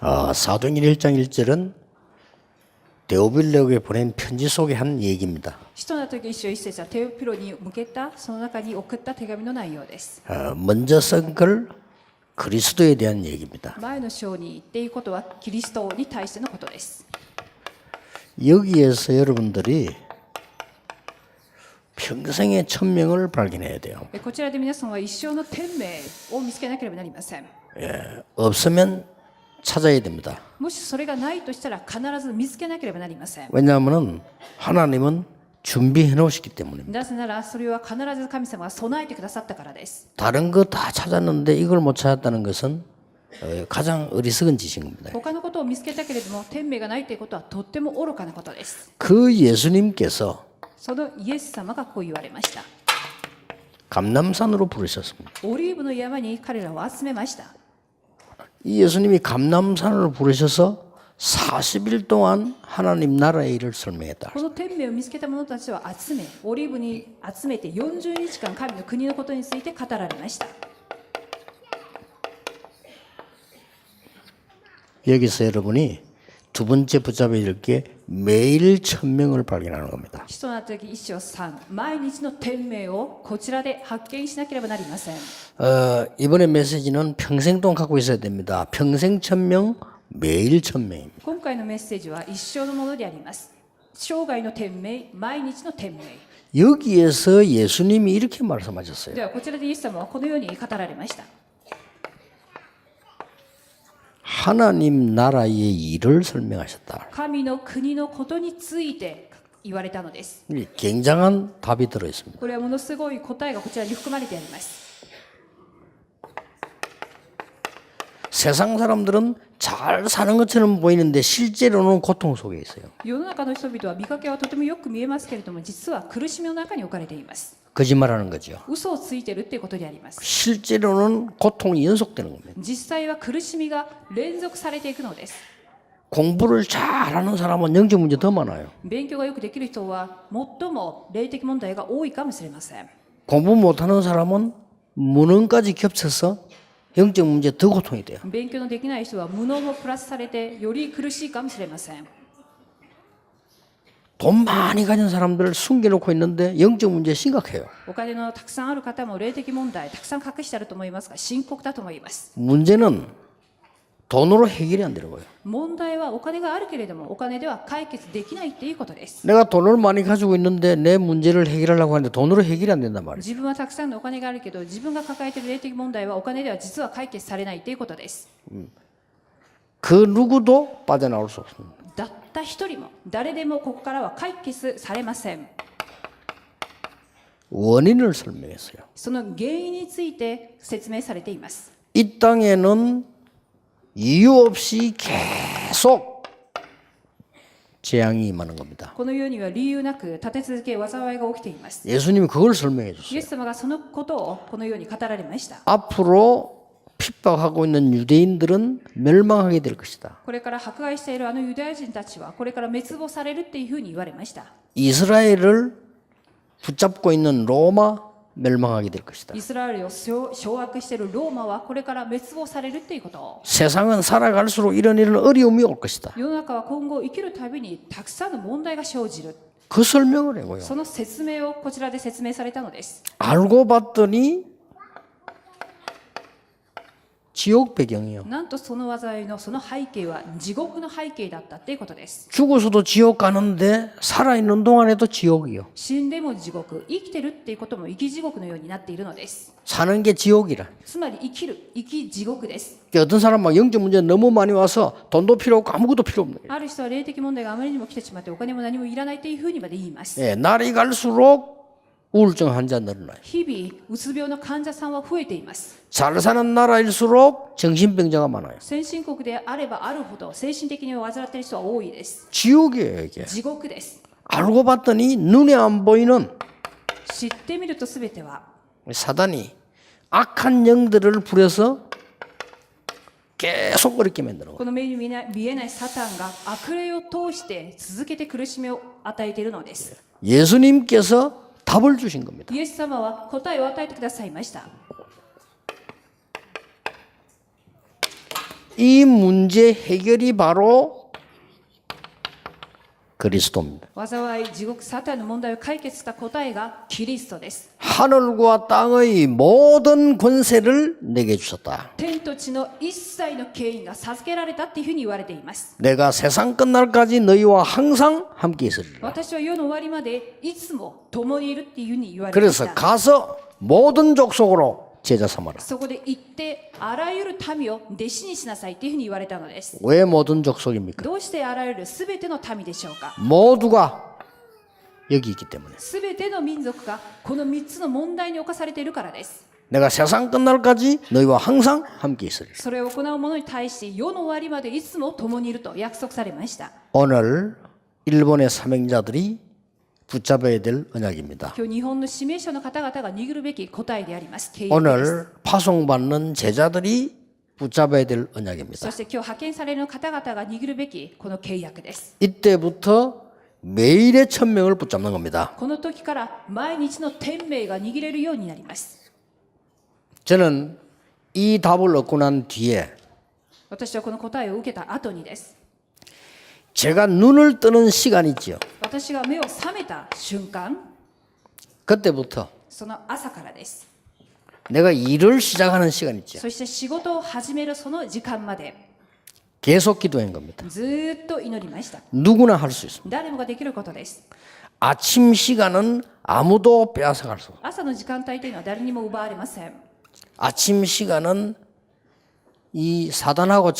사도행전 1장 1절은 데오빌로에게 보낸 편지 속의 한 얘기입니다. 使徒の時一章一節はテオピロに向けたその中に送った手紙の内容です。 먼저 쓴 걸 그리스도에 대한 얘기입니다. 前の章に言っていることはキリストに対してのことです。 여기에서 여러분들이 평생의 천명을 발견해야 돼요. こちらで皆さんは一生の天命を見つけなければなりません。 없으면 찾아야 됩니다. もしそれがないとしたら必ず見つけなければなりません。 왜냐하면 하나님은 준비해 놓으시기 때문입니다. なぜならそれは必ず神様が備えてくださったからです。 다른 거 다 찾았는데 이걸 못 찾았다는 것은 가장 어리석은 짓인 겁니다. 他のことを見つけたけれども天命がないということはとっても愚かなことです。 그 예수님께서 そのイエス様がこう言われました。 감람산으로 부르셨습니다. オリーブの山に彼らを集めました。 이 예수님이 감람산으로 부르셔서 40일 동안 하나님 나라의 일을 설명했다. この天命を見つけた者たちを集め、オリーブに集めて40日間神の国のことについて語られました。 여기서 여러분이 두 번째 붙잡아야 될 게 매일 천명을 발견하는 겁니다. 使徒の時一章3、毎日の天命をこちらで発見しなければなりません。 이번에 메시지는 평생 동안 갖고 있어야 됩니다. 평생 천명, 매일 천명입니다. 今回のメッセージは一生のものであります。生涯の天命、毎日の天命。 여기에서 예수님이 이렇게 말씀하셨어요. ではこちらでイエス様はこのように語られました。 하나님 나라의 일을 설명하셨다. 神の国のことについて言われたのです。 굉장한 답이 들어 있습니다. これはものすごい答えがこちらに含まれてあります。 세상 사람들은 잘 사는 것처럼 보이는데 실제로는 고통 속에 있어요. 世の中の人々は見かけはとてもよく見えますけれども、実は苦しみの中に置かれています。 거짓말하는 거죠. 嘘をついているっていうことであります。 실제로는 고통이 연속되는 겁니다. 実際は苦しみが連続されていくのです。 공부를 잘하는 사람은 영적 문제 더 많아요. 勉強がよくできる人は最も霊的問題が多いかもしれません。 공부 못하는 사람은 무능까지 겹쳐서 영적 문제 더 고통이 돼요. 勉強のできない人は無能もプラスされてより苦しいかもしれません。 돈 많이 가진 사람들을 숨겨놓고 있는데 영적 문제 심각해요. お金のたくさんある方も霊的問題たくさん隠してあると思いますが深刻だと思います。 문제는 돈으로 해결이 안 되는 거예요. 問題はお金があるけれどもお金では解決できないっていうことです。 내가 돈을 많이 가지고 있는데 내 문제를 해결하려고 하는데 돈으로 해결이 안 된단 말이에요. 自分はたくさんのお金があるけど自分が抱えている霊的問題はお金では実は解決されないということです。 그 누구도 빠져나올 수 없습니다. たった一人も誰でもここからは解決されません。 원인을 설명했어요. その原因について説明されています。 이 땅에는 이유 없이 계속 재앙이 임하는 겁니다. この世には理由なく立て続け災いが起きています。 예수님이 그걸 설명해 イ 줬어요. エス様がそのことをこのように語られました。 앞으로 핍박하고 있는 유대인들은 멸망하게 될 것이다. これから迫害しているあのユダヤ人たちはこれから滅亡されるっていうふうに言われました。 이스라엘을 붙잡고 있는 로마 멸망하게 될 것이다. イスラエルを掌握しているローマはこれから滅亡されるっていうこと。 세상은 살아갈수록 이런 어려움이 올 것이다. 世の中は今後生きるたびにたくさんの問題が生じる。 그 설명을 해고요. その説明をこちらで説明されたのです。 알고 봤더니 지옥 배경이요. なんとその災いのその背景は地獄の背景だったっていうことです。 죽어서도 지옥 가는데 살아있는 동안에도 지옥이요. 死んでも地獄、生きてるっていうことも生き地獄のようになっているのです。 사는 게 지옥이라. つまり生きる、生き地獄です。 어떤 사람 막 영적 문제 너무 많이 와서 돈도 필요 없고 아무것도 필요 없는 거예요. ある人は霊的問題があまりにも来てしまってお金も何もいらないというふうにまで言います。 예, 날이 갈수록 우울증 환자 늘어나요. 日々、うつ病の患者さんは増えています。 잘 사는 나라일수록 정신병자가 많아요. 先進国であればあるほど精神的に患っている人は多いです。 지옥이에요, 이게. 地獄です。 알고 봤더니 눈에 안 보이는 知ってみるとすべては 사단이 악한 영들을 부려서 계속 어렵게 만드는 거예요. この目に見えないサタンが悪霊を通して続けて苦しみを与えているのです。 예수님께서 답을 주신 겁니다. イエス様は答えを与えてくださいました。이 문제 해결이 바로 그리스도입니다. 災い地獄サタンの問題を解決した答えがキリストです。 하늘과 땅의 모든 권세를 내게 주셨다. 天と地の一切の権威が授けられたっていうふうに言われています。 내가 세상 끝날까지 너희와 항상 함께 있으리라. 私は世の終わりまでいつも共にいるっていうふうに言われていまし 그래서 た。 가서 모든 족속으로 제자 삼아라. そこで行ってあらゆる民を弟子にしなさいっていうふうに言われたのです。 왜 모든 족속입니까? どうしてあらゆるすべての民でしょうか。 모두가 여기 있기 때문에. すべての民族がこの3つの問題に侵されているからです。 내가 세상 끝날까지 너희와 항상 함께 있으리라. それを行う者に対して世の終わりまでいつも共にいると約束されました。 오늘 일본의 사명자들이 붙잡아야 될 언약입니다. 今日日本の指名者の方々が握るべき答えであります。契約です。 오늘 파송받는 제자들이 붙잡아야 될 언약입니다. そして今日派遣される方々が握るべきこの契約です。 이때부터 매일의 천명을 붙잡는 겁니다. この時から毎日の天命が握れるようになります。 저는 이 답을 얻고 난 뒤에 私はこの答えを受けた後にです。 제가 눈을 뜨는 시간 있지요. 私が目を覚めた瞬間、 그때부터 その朝からです。 내가 일을 시작하는 시간 있죠. そして仕事を始めるその時間まで 계속 기도한 겁니다. ずーっと祈りました。 누구나 할 수 있습니다. 誰もができることです。 아침 시간은 아무도 빼앗아갈 수 없어요. 朝の時間帯というのは誰にも奪われません。 아침 시간은 이 사단하고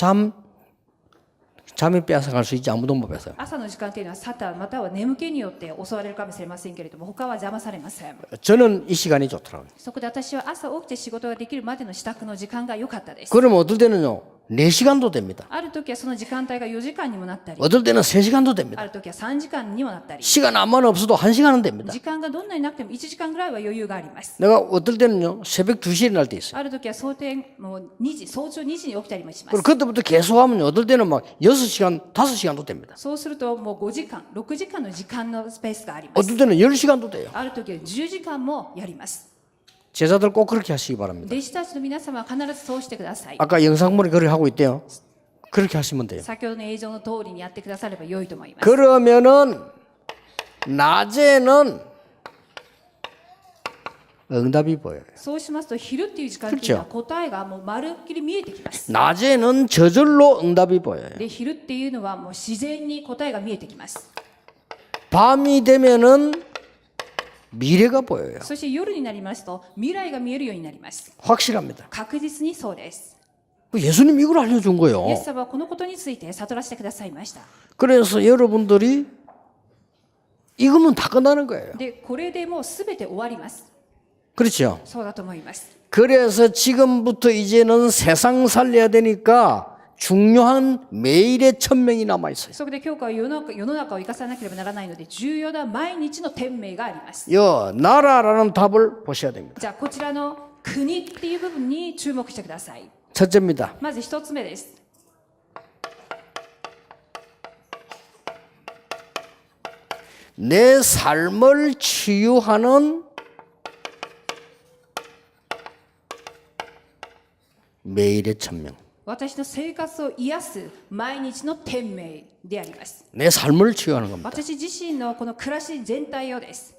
잠이 빼앗아갈 수 있지 아무도 못 뺏어요. 朝の時間というのはサタンまたは眠気によって襲われるかもしれませんけれども、他は邪魔されません。 저는 이 시간이 좋더라고요. そこで私は朝起きて仕事ができるまでの支度の時間が良かったです。 그러면 어떨 때는요 4시간도 됩니다. ある時はその時間帯が4時間にもなったり、 어떨 때는 3시간도 あ 됩니다. る時は3時間にもなったり、 시간 암만 없어도 1시간은 됩니다. 時間がどんなになくても1時間ぐらいは余裕があります。 내가 어떨 때는요 새벽 2시에 일어날 때 있어요. ある時は早朝2時に起きたりもしま 그리고 す。 그때부터 계속 하면요 어떨 때는 막 6시간, 5시간도 됩니다. そうするともう5時間、6時間の時間のスペースがあります。 어떨 때는 10시간도 돼요. ある時は10時間もやります。 제자들 꼭 그렇게 하시기 바랍니다. 弟子たちの皆様は必ずそうしてください。 아까 영상물이 그렇게 하고 있대요. 그렇게 하시면 돼요. 先ほどの映像の通りにやってくだされば良いと思います。 그러면은 낮에는 응답이 보여요. そうしますと昼っていう時間っていうのは答えがもうまるっきり見えてきます。 낮에는 저절로 응답이 보여요. で昼っていうのはもう自然に答えが見えてきます。 밤이 되면은 미래가 보여요. そして夜になりますと未来が見えるようになります。 확실합니다. 確実にそうです。 예수님 이걸 알려준 イエ 거예요. ス様はこのことについて悟らせてくださいました。 그래서 여러분들이 이거면 다 끝나는 거예요. でこれでもうすべて終わります。 그렇죠. そうだと思います。 그래서 지금부터 이제는 세상 살려야 되니까 중요한 매일의 천명이 남아 있어요. そこで教会は世の中を生かさなければならないので重要な毎日の天命があります。 여 나라라는 답을 보셔야 됩니다. じゃあこちらの国っていう部分に注目してください。 첫째입니다. まず一つ目です。 내 삶을 치유하는 매일의 천명. 私の生活を癒す毎日の天命であります。 내 삶을 치유하는 겁니다. 私自身のこの暮らし全体をです。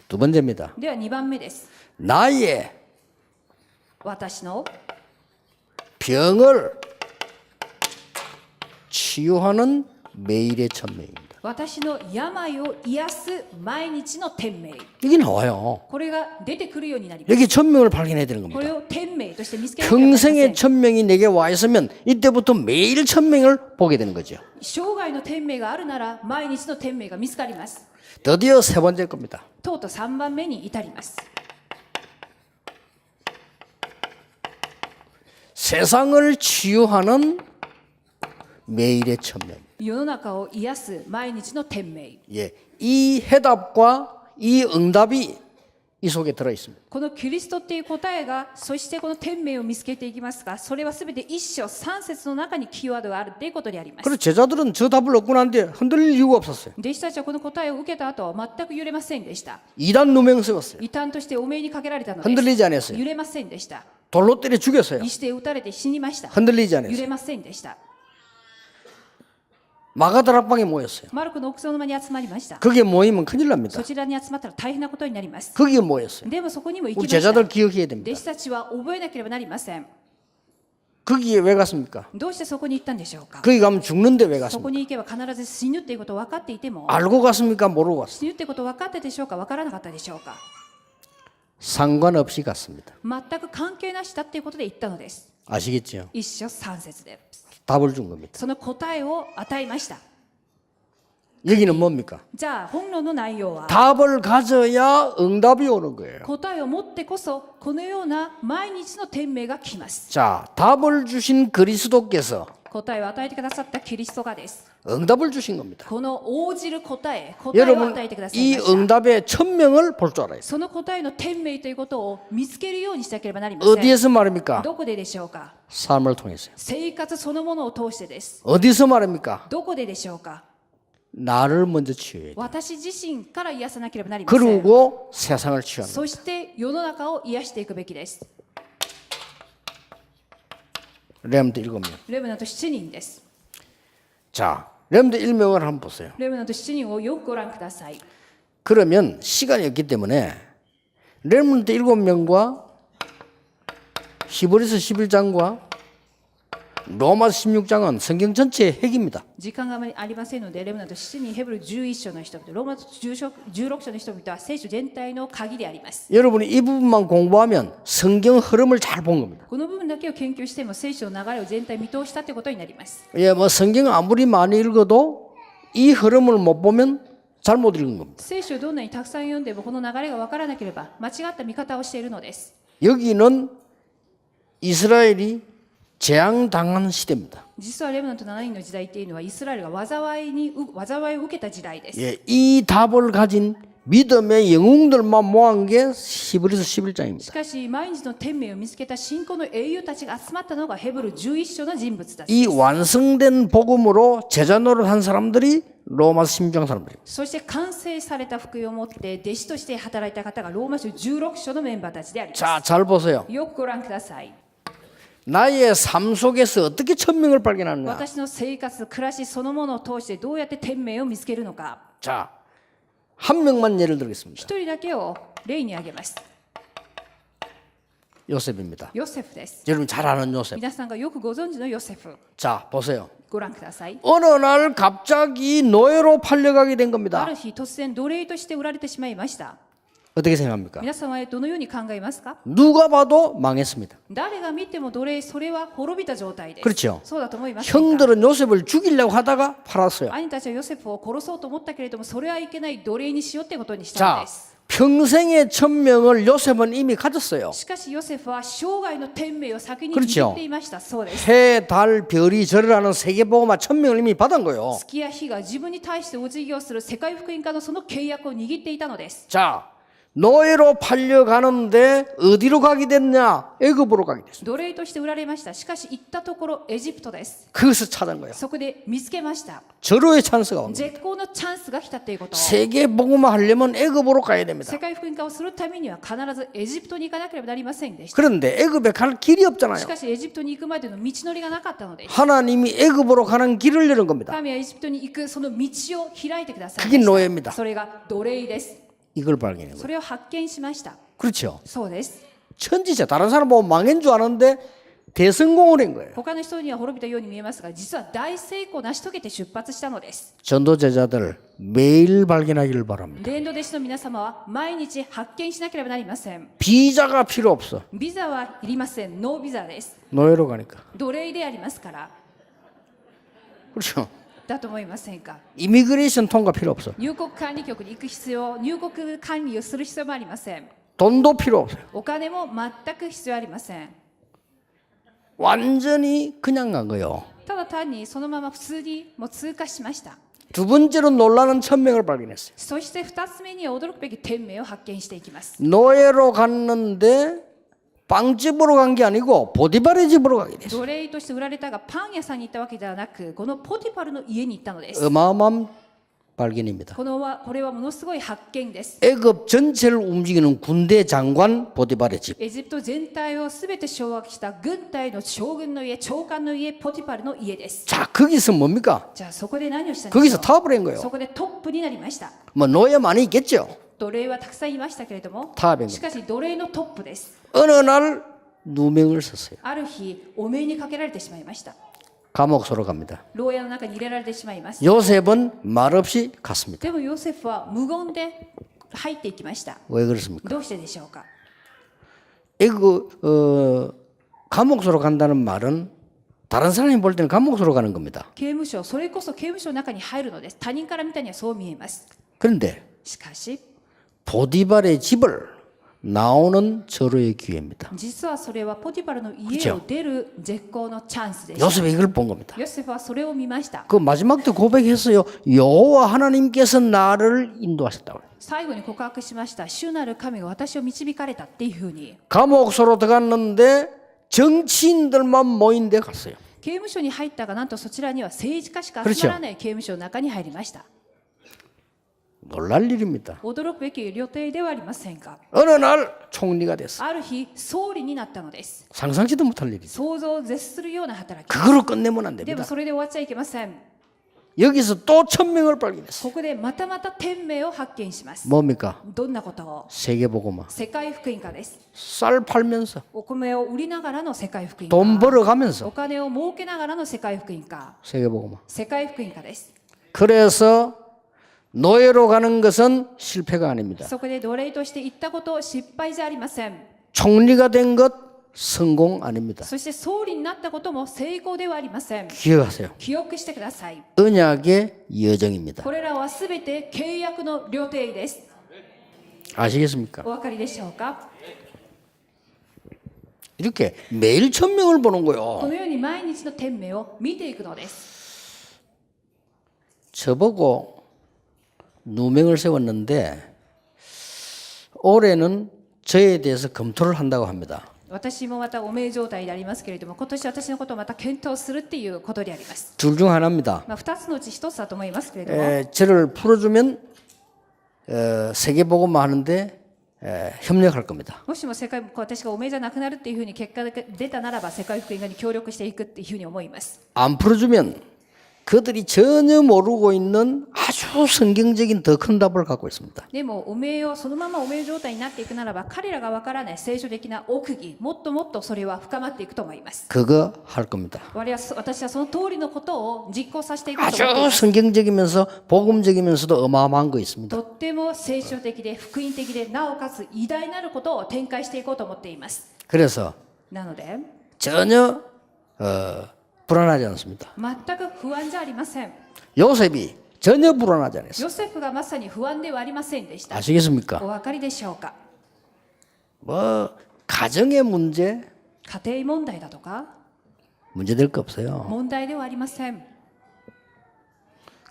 두 번째입니다. では2番目です。 나의 私の 병을 치유하는 매일의 천명입니다. 私の病を癒す毎日の天命。 이게 나와요. これが出てくるようになります。 여기 천명을 발견해야 되는 これ 겁니다. を天命として見つけなければなりませ 평생의 ん。 천명이 내게 와 있으면 이때부터 매일 천명을 보게 되는 거죠. 生涯の天命があるなら毎日の天命が見つかります。 드디어 세 번째 겁니다. とうとう3番目に至ります。 세상을 치유하는 매일의 천명. 世の中を癒す毎日の天命。 예, 이 해답과 이 응답이 이 속에 들어 있습니다. このキリストっていう答えが、そしてこの天命を見つけていきますが、それはすべて一章三節の中にキーワードがあるっていうことであります。 그래서 제자들은 저 답을 얻고 난 뒤에 흔들릴 이유가 없었어요. 弟子たちはこの答えを受けた後は全く揺れませんでした。 이단 누명 세웠어요. 異端としてお目にかけられたのです。 흔들리지 않았어요. 揺れませんでした。 돌로 때려 죽였어요. 石で撃たれて死にました。 흔들리지 揺 않았어요. れませんでした。 마가다락방에 모였어요. マルコの奥の間に集まりました。 거기에 모이면 큰일 납니다. そちらに集まったら大変なことになります。 거기에 모였어요. でもそこにも行き 우리 ました。 제자들 기억해야 弟 됩니다. 子たちは覚えなければなりません。 거기에 왜 갔습니까? どうしてそこに行ったんでしょうか。 거기 가면 죽는데 왜 そこ 갔습니까? に行けば必ず死ぬっていうことを分かっていても、 알고 갔습니까? 모르고 갔습니까? 死ぬってことを分かったでしょうか、分からなかったでしょうか。 상관없이 갔습니다. 全く関係なしだっていうことで言ったのです。 아시겠죠? 一章三節で。 답을 준 겁니다. その答えを与えました。 여기는 뭡니까? じゃあ本論の内容は、 답을 가져야 응답이 오는 거예요. 答えを持ってこそこのような毎日の天命が来ます。 자, 답을 주신 그리스도께서 答えを与えてくださったキリストがです。 응답을 주신 겁니다. この応じる答えを 여러분 与えてください 이 ました。 응답의 천명을 볼 줄 알아요. その答えの天命ということを見つけるようにしなければなりません。 어디에서 말입니까? どこででしょうか。 삶을 통해서요. 生活そのものを通してです。 어디서 말입니까? どこででしょうか。 나를 먼저 치유해야 돼. 私自身から癒さなければなりません。 그리고 세상을 치유하는 거예요. そして世の中を癒していくべきです。 레몬드 7명. レムナント7人です。 자, 레몬드 1명을 한번 보세요. レムナント7人をよくご覧ください。 그러면 시간이 없기 때문에 레몬드 7명과 히브리서 11장과 로마서 16장은 성경 전체의 핵입니다. 時間がありませんので、レムナント7人、ヘブル11章の人々、ローマ16章の人々は聖書全体の鍵であります。 여러분이 이 부분만 공부하면 성경 흐름을 잘 본 겁니다. この部分だけを研究しても聖書の流れを全体見通したということになります。 예, 뭐 성경 아무리 많이 읽어도 이 흐름을 못 보면 잘못 읽은 겁니다. 聖書をどんなにたくさん読んでもこの流れが分からなければ間違った見方をしているのです。 여기는 이스라엘이 재앙당한 시대입니다. 実はレムナント7人の時代っていうのはイスラエルが災いを受けた時代です。 예, 이 답을 가진 믿음의 영웅들만 모은 게 히브리서 11장입니다. しかし毎日の天命を見つけた信仰の英雄たちが集まったのがヘブル11章の人物たち。 이 완성된 복음으로 제자 노릇한 사람들이 로마서 16장 사람들이에요. そして完成された福音を持って弟子として働いた方がローマ書16章のメンバーたちであります。 자, 잘 보세요. よくご覧ください。 나의 삶 속에서 어떻게 천명을 발견하느냐. 私の生活、暮らしそのものを通してどうやって天命を見つけるのか。 자, 한 명만 예를 들겠습니다. 一人だけを例に挙げます。 요셉입니다. ヨセフです。 여러분 잘 아는 요셉. 皆さんがよくご存知のヨセフ。 자, 보세요. ご覧ください。 어느 날 갑자기 노예로 팔려가게 된 あ 겁니다. る日突然奴隷として売られてしまいました。 어떻게 생각합니까? 皆さんはどのように考えますか。 누가 봐도 망했습니다. 誰が見ても奴隷、それは滅びた状態です。 그렇죠. そうだと思いますか。 형들은 요셉을 죽이려고 하다가 팔았어요. 兄たちはヨセフを殺そうと思ったけれども、それはいけない、奴隷にしようってことにしたの 자, です。 평생의 천명을 요셉은 이미 가졌어요. しかしヨセフは生涯の天命を先に 그렇 握 죠 っていました。そうです。 해, 달, 별이 절이라는 세계복음화 천명을 이미 받은 거예요. 月や日が自分に対してお辞儀をする世界福音家のその契約を握っていたのです。 자, 노예로 팔려가는데 어디로 가게 됐냐? 애굽으로 가게 됐습니다. 奴隷として売られました。しかし行ったところエジプトです。 거기서 찾은 거예요. そこで見つけました。 절호의 찬스가 온 거예요. 絶好のチャンスが来たということ。 세계복음화 하려면 애굽으로 가야 됩니다. 世界福音化をするためには必ずエジプトに行かなければなりませんでした。 그런데 애굽에 갈 길이 し 없잖아요. かしエジプトに行くまでの道のりがなかったのです。 하나님이 애굽으로 가는 길을 열은 겁니다. 神はエジプトに行くその道を開いてください 그게 ました。 노예입니다. それが奴隷です。 이걸 발견한 そ 거예요. れを発見しました。 그렇죠. そうです。 천지죠. 다른 사람 보면 망한 줄 아는데 대성공을 한 거예요. 他の人には滅びたように見えますが、実は大成功を成し遂げて出発したのです。 전도 제자들 매일 발견하기를 바랍니다. 伝道弟子の皆様は毎日発見しなければなりません。 비자가 필요 없어. ビザはいりません。ノービザです。 노예로 가니까. 奴隷でありますから。 그렇죠. だと思いませんか。 이미그레이션 통과 필요 없어. 入国管理局に行く必要、入国管理をする必要もありません。 돈도 필요 없어요. お金も全く必要ありません。 완전히 그냥 간 거예요. ただ単にそのまま普通にもう通過しました。 두 번째로 놀라는 천명을 발견했어요. そして2つ目には驚くべき天命を発見していきます。 노예로 갔는데 빵집으로 간 게 아니고 보디발의 집으로 가게 됐어요. 奴隷として売られたがパン屋さんに行ったわけではなく、このポティファルの家に行ったのです。 어마어마한 발견입니다. これはものすごい発見です。 애굽 전체를 움직이는 군대 장관 보디발의 집. エジプト全体をすべて掌握した軍隊の将軍の家、長官の家、ポティパルの家です。 자, 거기서 뭡니까? じゃあそこで何をしたんでしょ 거기서 う。 타협을 한 거예요. そこでトップになりました。 뭐 노예 많이 있겠죠. 奴隷はたくさんいましたけれども、 타협한 し 겁니다. かし奴隷のトップです。 어느 날 누명을 썼어요. ある日、お命にかけられてしまいました。 감옥소로 갑니다. 牢屋の中に入れられてしまいます。 요셉은 말없이 갔습니다. でもヨセフは無言で入っていきました。 왜 그렇습니까? どうしてでしょうか。 감옥소로 간다는 말은 다른 사람이 볼 때는 감옥소로 가는 겁니다. 刑務所、それこそ刑務所の中に入るのです。他人から見たにはそう見えます。 그런데 しかし、 보디발의 집을 나오는 절호의 기회입니다. 実はそれはポティパルの家を出る絶好のチャンスでした。 요셉이 이걸 본 겁니다. ヨセフはそれを見ました。 그 마지막 때 고백했어요. 여호와 하나님께서 나를 인도하셨다고. 最後に告白しました。主なる神が私を導かれたっていうふうに。 감옥소로 들어갔는데 정치인들만 모인 데 갔어요. 刑務所に入ったが、なんとそちらには政治家しか集まらない刑務所の中に入りました。 놀랄 일입니다. 驚くべき予定ではありませんか。 어느 날 총리가 됐어요. ある日、総理になったのです。 상상치도 못할 일이죠. 想像を絶するような働き。 그거로 끝내면 안 でも 됩니다. それで終わっちゃいけません。 여기서 또 1000명을 발견했어요. ここでまたまた天命を発見します。 뭡니까? どんなことを。 세계보고마. 世界福音化です。 쌀 팔면서 お米を売りながらの世界福音 돈 化。 벌어가면서 お金を儲けながらの世界福音化。 세계보고마. 世界福音化です。 그래서 노예로 가는 것은 실패가 아닙니다. そこで奴隷として行ったこと失敗じゃありません。 총리가 된 것 성공 아닙니다. そして総理になったことも成功ではありません。 기억하세요. 記憶してください。 언약의 여정입니다. これらはすべて契約の旅程です。 아시겠습니까? お分かりでしょうか。 이렇게 매일 1000명을 보는 こ 거요. のように毎日の天命を見ていくのです。 저보고 누명을 세웠는데 올해는 저에 대해서 검토를 한다고 합니다. 私もまたお命状態でありますけれども、今年私のことをまた検討するっていうことであります。 둘 중 하나입니다. 2つのうち1つだと思いますけれども、 저를 풀어주면 세계보고만 하는데 협력할 겁니다. もしも私がお命じゃなくなるっていうふうに結果が出たならば、世界福音化に協力していくっていうふうに思います。 안 풀어주면 그들이 전혀 모르고 있는 아주 성경적인 더 큰 답을 갖고 있습니다. でもそのままお命状態になっていくならば、彼らがわからない聖書的な奥義、もっともっとそれは深まっていくと思います。 그거 할 겁니다. 私はその通りのことを実行させていくと思ってい 아주 ます。 성경적이면서 복음적이면서도 어마어마한 거 있습니다. とっても聖書的で福音的で、なおかつ偉大なることを展開していこうと思っています。 그래서 なので 전혀 불안하지 않습니다. 全く不安じゃありません。 요셉이 전혀 불안하지 않았어요. ヨセフがまさに不安ではありませんでした。 아시겠습니까? お分かりでしょうか。 뭐 가정의 문제 家庭問題だとか 문제될 거 없어요. 問題ではありません。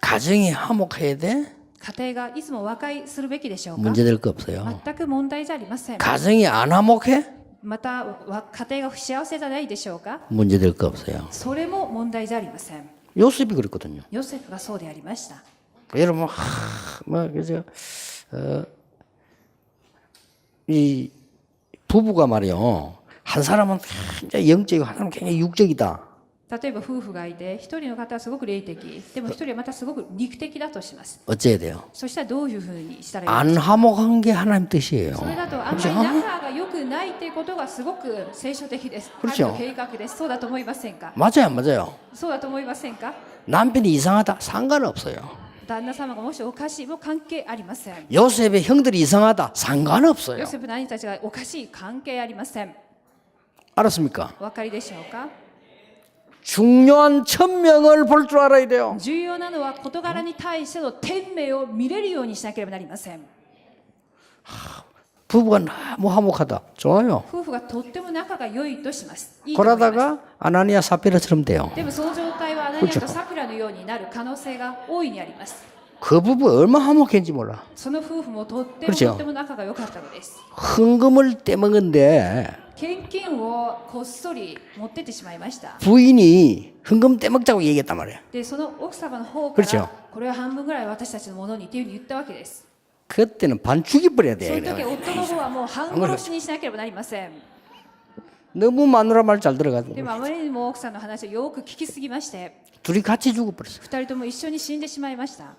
가정이 화목해야 돼? 家庭がいつも和解するべきでしょうか。 문제될 거 없어요. 全く問題じゃありません。 가정이 안 화목해? また家庭が不幸せじゃないでしょうか。 문제될 거 없어요. それも問題じゃありません。 요셉이 그랬거든요. ヨセフがそうでありました。 여러분, 그래서 이 부부가 말이요. 한 사람은 굉장히 영적이고 한 사람은 굉장히 육적이다. 例えば夫婦がいて、一人の方はすごく霊的、でも一人はまたすごく肉的だとします。 어째야 돼요? そしたらどういうふうにしたらいいです 안 화목한 게 하나님 뜻이에요. か。それだとあんまり仲が良くないっていうことがすごく聖書的です。神 그렇죠 の計画です。そうだと思いませんか。 맞아요, 안 맞아요? そうだと思いませんか。 남편이 이상하다 상관없어요. 旦那様がもしおかしいも関係ありません。 요셉의 형들이 이상하다 ヨ 상관없어요. セフの兄たちがおかしい関係ありません。 알았습니까? お分かりでしょうか。 중요한 천명을 볼 줄 알아야 돼요. 重要なのは事柄に対しての天命を見れるようにしなければなりません。 부부가 너무 화목하다. 좋아요. 夫婦がとっても仲が良いとします。いいと思います。 그러다가 아나니아 사피라처럼 돼요. でもその状態はアナニアとサフィラのようになる可能性が大いにあります。그 부부 얼마나 화목했는지 몰라. その夫婦もとっても 그렇죠 とっても仲が良かったのです。 헌금을 떼먹은데 献金をこっそり持ってってしまいました。 부인이 헌금 떼먹자고 얘기했단 말이에요. でその奥様の方か 그렇죠 らこれは半分ぐらい私たちのものにっていうふうに言ったわけです。 그때는 반 죽여버려야 その 돼. 時夫の方はもう半殺しにしなければなりません。 너무 마누라 말 잘 들어가지고 でもあまりにも奥さんの話をよく聞きすぎまして、 둘이 같이 죽어버렸어요. 二人とも一緒に死んでしまいました。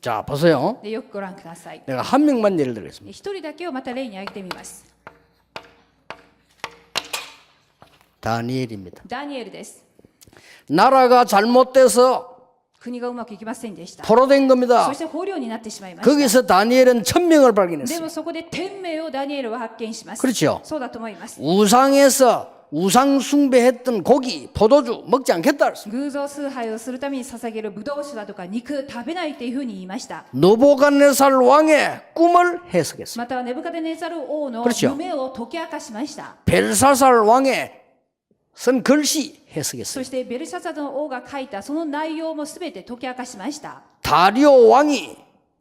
자 보세요. でよくご覧ください。 내가 한 명만 예를 들겠습니다. 一人だけをまた例に挙げてみます。 다니엘입니다. ダニエルです。 나라가 잘못돼서 国がうまくいきませんでした。 포로된 そ 겁니다. して捕虜になってしまいました。 거기서 다니엘은 천명을 で 발견했어요. もそこで天命をダニエルは発見します。 그렇죠. そうだと思います。 우상에서 우상 숭배했던 고기, 포도주 먹지 않겠다. 그랬습니다. 偶像崇拝をするために捧げるブドウ酒だとか肉食べないっていうふうに言いました。 느부갓네살 왕의 꿈을 해석했어요. またはネブカデネザル王の 그렇죠 夢を解き明かしました。 벨사살 왕의 쓴 글씨 해석했어요. そしてベルシャザルの王が書いたその内容もすべて解き明かしました。 다리오 왕이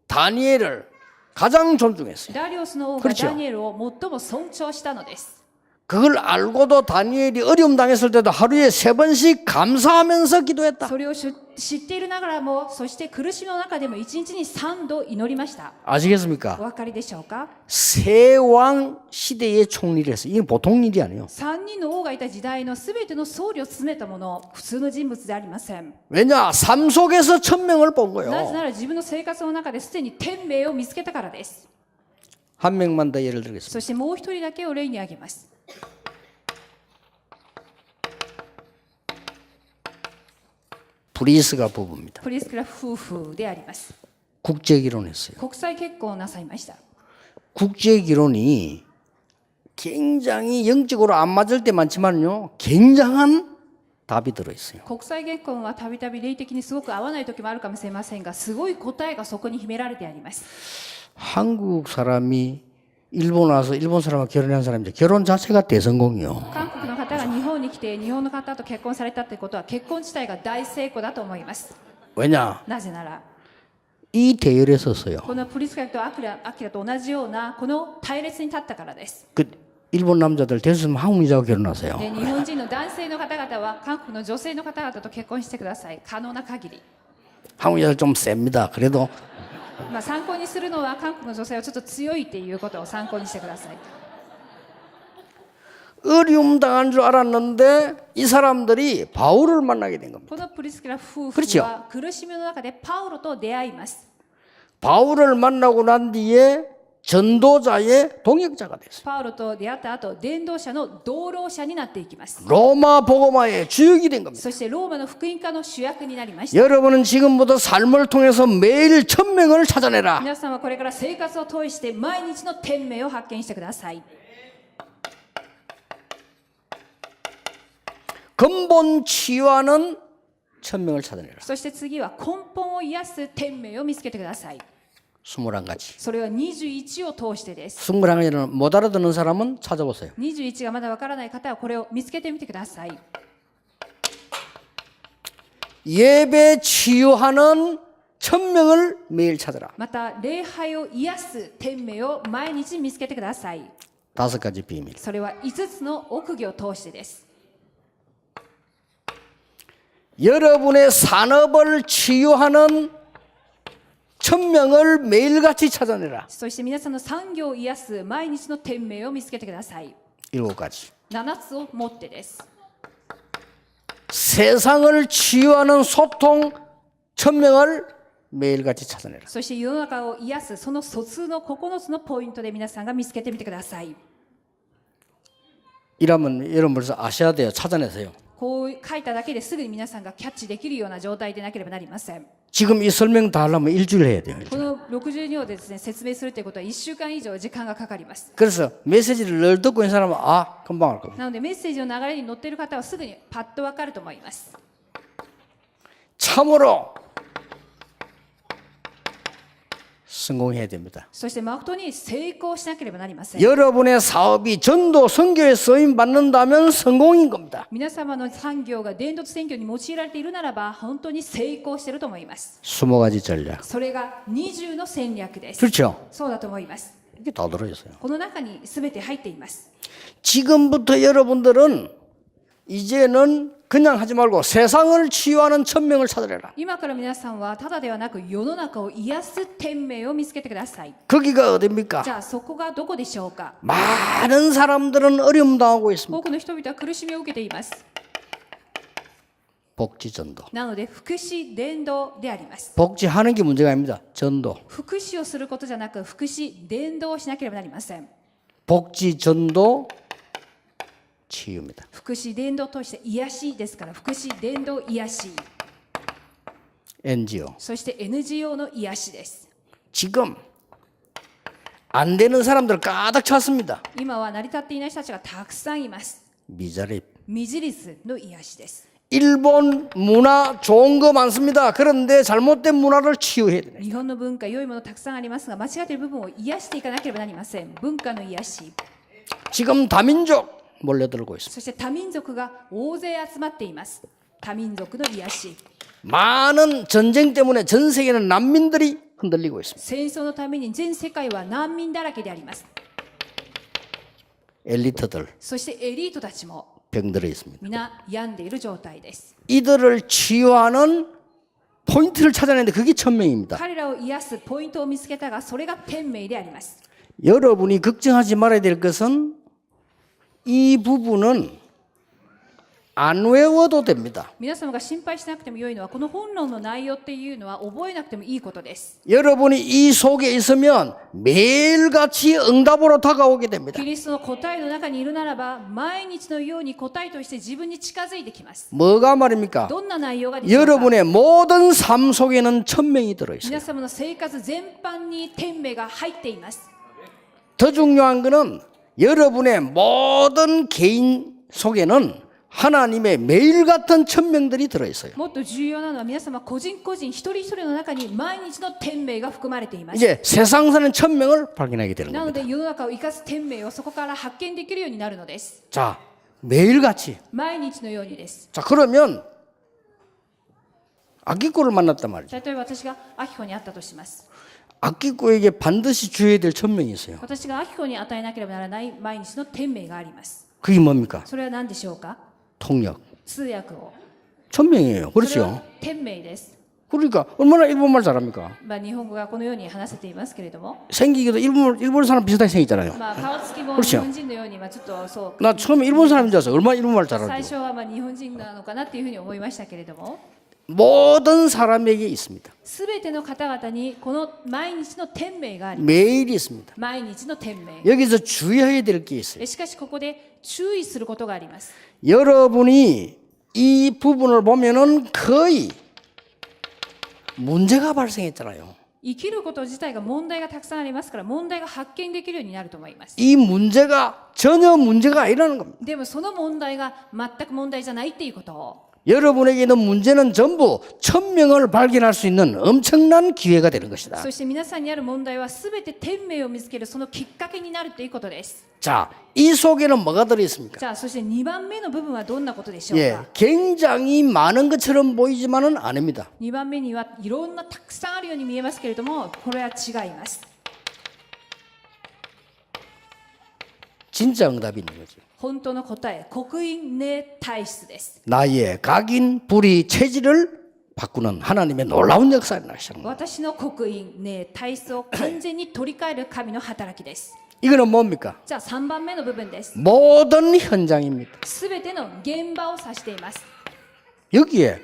다니엘을 가장 존중했어요. ダリオスの王が 그렇죠 ダニエルを最も尊重したのです。 그걸 알고도 다니엘이 어려움 당했을 때도 하루에 3번씩 감사하면서 기도했다. それを知っているながらも、そして苦しみの中でも一日に3度祈りました。 아시겠습니까? お分かりでしょうか。 세왕 시대의 총리를 했어요. 이게 보통 일이 아니에요. 3人の王がいた時代のすべての総理を務めた者、普通の人物でありません。 왜냐? 삶 속에서 천명을 본 なぜ 거예요. なら自分の生活の中ですでに天命を見つけたからです。 한 명만 더 예를 들겠습니다. そしてもう一人だけを例に挙げます。 브리스가 부부입니다. プリスクラ夫婦であります。 국제 결혼했어요. 国際結婚をなさいました。 국제 결혼이 굉장히 영적으로 안 맞을 때 많지만요. 굉장한 답이 들어있어요. 国際結婚はたびたび霊的にすごく合わない時もあるかもしれませんが、すごい答えがそこに秘められてあります。 한국 사람이 일본 와서 일본 사람과 결혼한 사람인데 결혼 자체가 대성공이요. 韓国の方が日本に来て日本の方と結婚されたってことは結婚自体が大成功だと思います。 왜냐? なぜなら 이 대열에 섰어요. このプリスカとアキラと同じようなこの隊列に立ったからです。 그 일본 남자들 대수님 한국 여자와 결혼하세요. で日本人の男性の方々は韓国の女性の方々と結婚してください。可能な限り。 한국 여자들 좀 셉니다. 그래도 参考にするのは韓国の女性はちょっと強いっていうことを参考にしてください。 어려움 당한 줄 알았는데 이 사람들이 바울을 만나게 된 겁니다. このプリスキラ夫婦 그렇죠 は苦しみの中でパウロと出会います。 바울을 만나고 난 뒤에 전도자의 동역자가 됐어요. パウロと出会った後、伝道者の同労者になっていきます。 로마 복음화의 주역이 된 겁니다. そしてローマの福音家の主役になりました。 여러분은 지금부터 삶을 통해서 매일 천명을 찾아내라. 皆さんはこれから生活を通して毎日の天命を発見してください。 근본 치유하는 천명을 찾아내라. そして次は根本を癒す天命を見つけてください。 21가지. それは21を通してです。 21가지는 못 알아듣는 사람은 찾아보세요. 21がまだわからない方はこれを見つけてみてください。 예배 치유하는 천명을 매일 찾아라. また礼拝を癒す天命を毎日見つけてください。 5가지 비밀. それは5つの奥義を通してです。 여러분의 산업을 치유하는 천명을 매일같이 찾아내라. そして皆さんの産業を癒す毎日の天命を見つけてください。 7가지. 7つを持ってです。 세상을 치유하는 소통 천명을 매일같이 찾아내라. そして世の中を癒すその疎通の9つのポイントで皆さんが見つけてみてください。 이러면 여러분 벌써 아셔야 돼요. 찾아내세요. こう書いただけですぐに皆さんがキャッチできるような状態でなければなりません。 지금 이 설명 다 하려면 일주일 해야 돼요. この62をですね、説明するということは1週間以上時間がかかります。 그래서 메시지를 늘 듣고 있는 사람은 금방 알 겁니다. なのでメッセージの流れに乗っている方はすぐにパッとわかると思います。 참으로 성공해야 됩니다. そして誠に成功しなければなりません。 여러분의 사업이 전도 선교에 쓰임 받는다면 성공인 겁니다. 皆様の産業が伝道宣教に用いられているならば本当に成功していると思います。 20가지 전략. それが20の戦略です。 그렇죠? そうだと思います。 이게 다 들어있어요. この中に全て入っています。 지금부터 여러분들은 이제는 그냥 하지 말고 세상을 치유하는 천명을 찾으래라. 今から皆さんはただではなく世の中を癒す天命を見つけてください。 거기가 어딥니까? じゃあそこがどこでしょうか。 많은 사람들은 어려움 당하고 있습니다. 多くの人々は苦しみを受けています。 복지전도. なので福祉伝道であります。 복지하는 게 문제가 아닙니다. 전도. 福祉をすることじゃなく福祉伝道をしなければなりません。 복지전도 치유입니다. 福祉伝道として癒しですから福祉伝道癒し NGO. そして NGO の癒しです。 지금 안 되는 사람들 가득 찼습니다. 今は成り立っていない人たちがたくさんいます。 미자립. 未自立の癒しです。 일본 문화 좋은 거 많습니다. 그런데 잘못된 문화를 치유해야 돼요. 日本の文化良いものたくさんありますが間違っている部分を癒していかなければなりません。文化の癒し 지금 다민족 몰려들고 있습니다. そして多民族が大勢集まっています。多民族の癒し 많은 전쟁 때문에 전 세계는 난민들이 흔들리고 있습니다. 戦争のために全世界は難民だらけであります。 엘리트들 そしてエリートたちも 병들어 있습니다. 皆病んでいる状態です。 이들을 치유하는 포인트를 찾아내는데 그게 천명입니다. 彼らを癒すポイントを見つけたがそれが天命であります。 여러분이 걱정하지 말아야 될 것은 이 부분은 안 외워도 됩니다. 皆様が心配しなくても良いのはこの本論の内容っていうのは覚えなくてもいいことです。 여러분이 이 속에 있으면 매일같이 응답으로 다가오게 됩니다. キリストの答えの中にいるならば毎日のように答えとして自分に近づいてきます。 뭐가 말입니까? どんな内容がでしょうか。 여러분의 모든 삶 속에는 천명이 들어있어요. 皆様の生活全般に天命が入っています。 더 중요한 것은 여러분의 모든 개인 속에는 하나님의 매일 같은 천명들이 들어있어요. もっと重要なのは皆様個人個人一人一人の中に毎日の天命が含まれています。 이제 세상 사는 천명을 발견하게 되는 なの 겁니다. で世の中を生かす天命をそこから発見できるようになるのです。 자, 매일같이. 毎日のようにです。 자, 그러면 아기꼬를 만났단 말이죠. 例えば私がアキコに会ったとします。 아기꼬에게 반드시 주어야 될 천명이 있어요. 私がアキコに与えなければならない毎日の天命があります。 그게 뭡니까? それは何でしょうか。 통역. 通訳を。 천명이에요. それは 그렇죠? 天命です。 그러니까 얼마나 일본말 잘합니까? 日本語がこのように話せていますけれども、 생기기도 일본 사람 비슷하게 생겼잖아요. 顔つきも 그렇죠 日本人のようにちょっとそう 나 처음에 일본 사람인 줄 알았어. 얼마나 일본말 最 잘하는지. 初は日本人なのかなっていうふうに思いましたけれども、 모든 사람에게 있습니다. すべての方々にこの毎日の天命があり、 매일 있습니다. 毎日の天命。 여기서 주의해야 될 게 있어요. しかしここで注意することがあります。 여러분이 이 부분을 보면은 거의 문제가 발생했잖아요. 生きること自体が問題がたくさんありますから問題が発見できるようになると思います。 이 문제가 전혀 문제가 아니라는 겁니다. でもその問題が全く問題じゃないっていうことを、 여러분에게 있는 문제는 전부 천명을 발견할 수 있는 엄청난 기회가 되는 것이다. そして皆さんにある問題はすべて天命を見つけるそのきっかけになるということです。 자, 이 속에는 뭐가 들어있습니까? じゃあそして2番目の部分はどんなことでしょう 예, か。 굉장히 많은 것처럼 보이지만은 아닙니다. 2番目にはいろんなたくさんあるように見えますけれども、これは違います。 진짜 응답이 있는 거죠. 本当の答え、刻印霊体質です。 나의 각인, 불의, 체질을 바꾸는 하나님의 놀라운 역사를 나시는 거예요. 私の刻印霊体質を完全に取り替える神の働きです。 이거는 뭡니까? じゃあ3番目の部分です。 모든 현장입니다. すべての現場を指しています。 여기에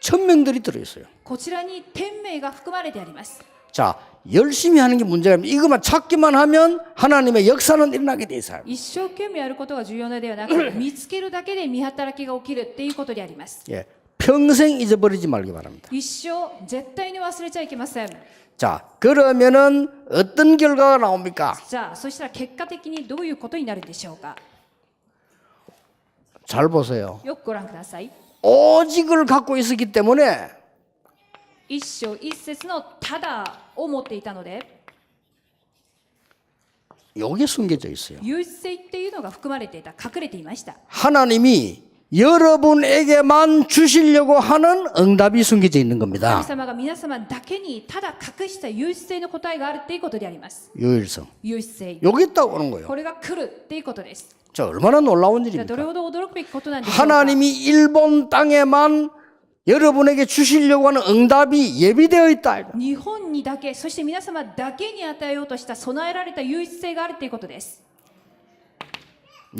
천명들이 들어있어요. こちらに天命が含まれてあります。 자, 열심히 하는 게 문제가 아닙니다. 이것만 찾기만 하면 하나님의 역사는 일어나게 돼 있어요. 一生懸命やることが重要なのではなく、見つけるだけで見働きが起きるっていうことであります。 예, 평생 잊어버리지 말기 바랍니다. 一生絶対に忘れちゃいけません。 자, 그러면은 어떤 결과가 나옵니까? じゃあそしたら結果的にどういうことになるんでしょうか。 잘 보세요. よくご覧ください。 오직을 갖고 있었기 때문에 一章一節のただを持っていたので 요게 숨겨져 있어요. 唯一性っていうのが含まれていた、隠れていました。 하나님이 여러분에게만 주시려고 하는 응답이 숨겨져 있는 神 겁니다. 様が皆様だけにただ隠した唯一性の答えがあるっていうことであります。 유일성. 唯一性。 여기 있다고 하는 거예요. これが来るっていうことです。 자, 얼마나 놀라운 じゃあどれ 일입니까? ほど驚くべきことなんでしょうか。 하나님이 일본 땅에만 여러분에게 주시려고 하는 응답이 예비되어 있다. 日本にだけ、そして皆様だけに与えようとした備えられた唯一性があるということです。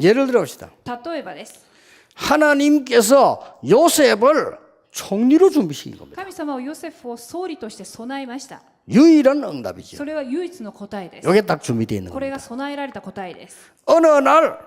예를 들어 봅시다. 例えばです。 하나님께서 요셉을 총리로 준비시킨 겁니다. 神様はヨセフを総理として備えました。 유일한 응답이죠. それは唯一の答えです。 이게 딱 준비되어 있는 これ 겁니다. が備えられた答えです。 어느 날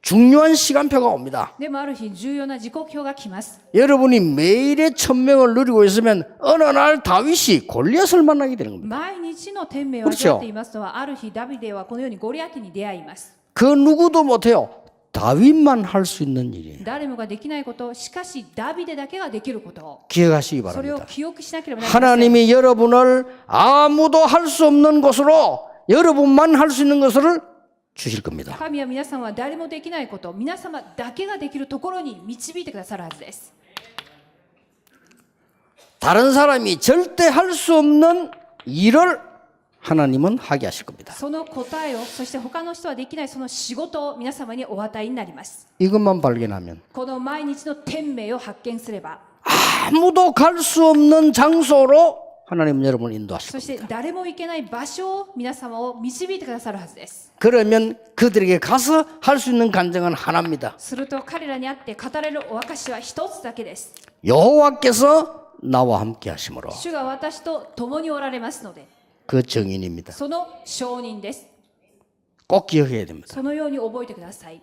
중요한 시간표가 옵니다. でもある日重要な時刻表が来ます。 여러분이 매일의 천명을 누리고 있으면 어느 날 다윗이 골리앗을 만나게 되는 겁니다. 毎日の天命を味わっていますのは、ある日ダビデはこのようにゴリアテに出会います。 그 누구도 못해요. 다윗만 할 수 있는 일이에요. 誰もができないこと、しかしダビデだけができることを、 기억하시기 それを 바랍니다. 記憶しなければなりません。 하나님이 여러분을 아무도 할 수 없는 것으로 여러분만 할 수 있는 것을 주실 겁니다. 神は皆さんは誰もできないこと、皆様だけができるところに導いてくださるはずです。 다른 사람이 절대 할 수 없는 일을 하나님은 하게 하실 겁니다. その答えを、そして他の人はできないその仕事を皆様にお与えになります。 이것만 발견하면 この毎日の天命を発見すれば、 아무도 갈 수 없는 장소로 하나님은 여러분을 인도하실 そ 겁니다. して誰も行けない場所を皆様を導いてくださるはずです。 그러면 그들에게 가서 할 수 있는 간증은 하나입니다. すると彼らに会って語れるお証は一つだけです。 여호와께서 나와 함께 하심으로 主が私と共におられますので、 그 증인입니다. その証人です。 꼭 기억해야 됩니다. そのように覚えてください。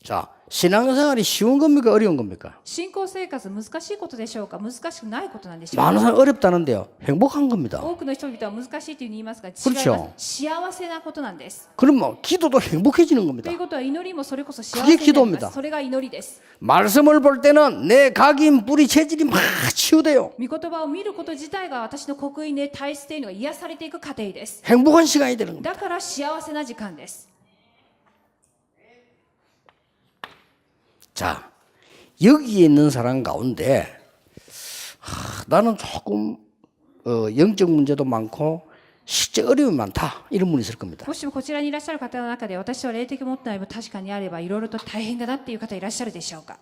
자, 신앙생활이 쉬운 겁니까? 어려운 겁니까? 信仰生活難しいことでしょうか、難しくないことなんでしょうか。 많은 사람이 어렵다는데요. 행복한 겁니다. 多くの人々は難しいというふうに言いますが、違い 그렇죠 ます。幸せなことなんです。 그럼 뭐 기도도 행복해지는 と 겁니다. いうことは祈りもそれこそ幸 그게 せになり 기도입니다 ます。それが祈りです。 말씀을 볼 때는 내 각인 뿌리 체질이 막 치유돼요. 御言葉を見ること自体が私の刻印で体質というのが癒されていく過程です。 행복한 시간이 되는 겁니다. だから幸せな時間です。 자, 여기에 있는 사람 가운데 나는 조금 영적 문제도 많고 실제 어려움이 많다 이런 분이 있을 겁니다. もしもこちらにいらっしゃる方の中で、私は霊的問題も確かにあればいろいろと大変だなっていう方いらっしゃるでしょうか。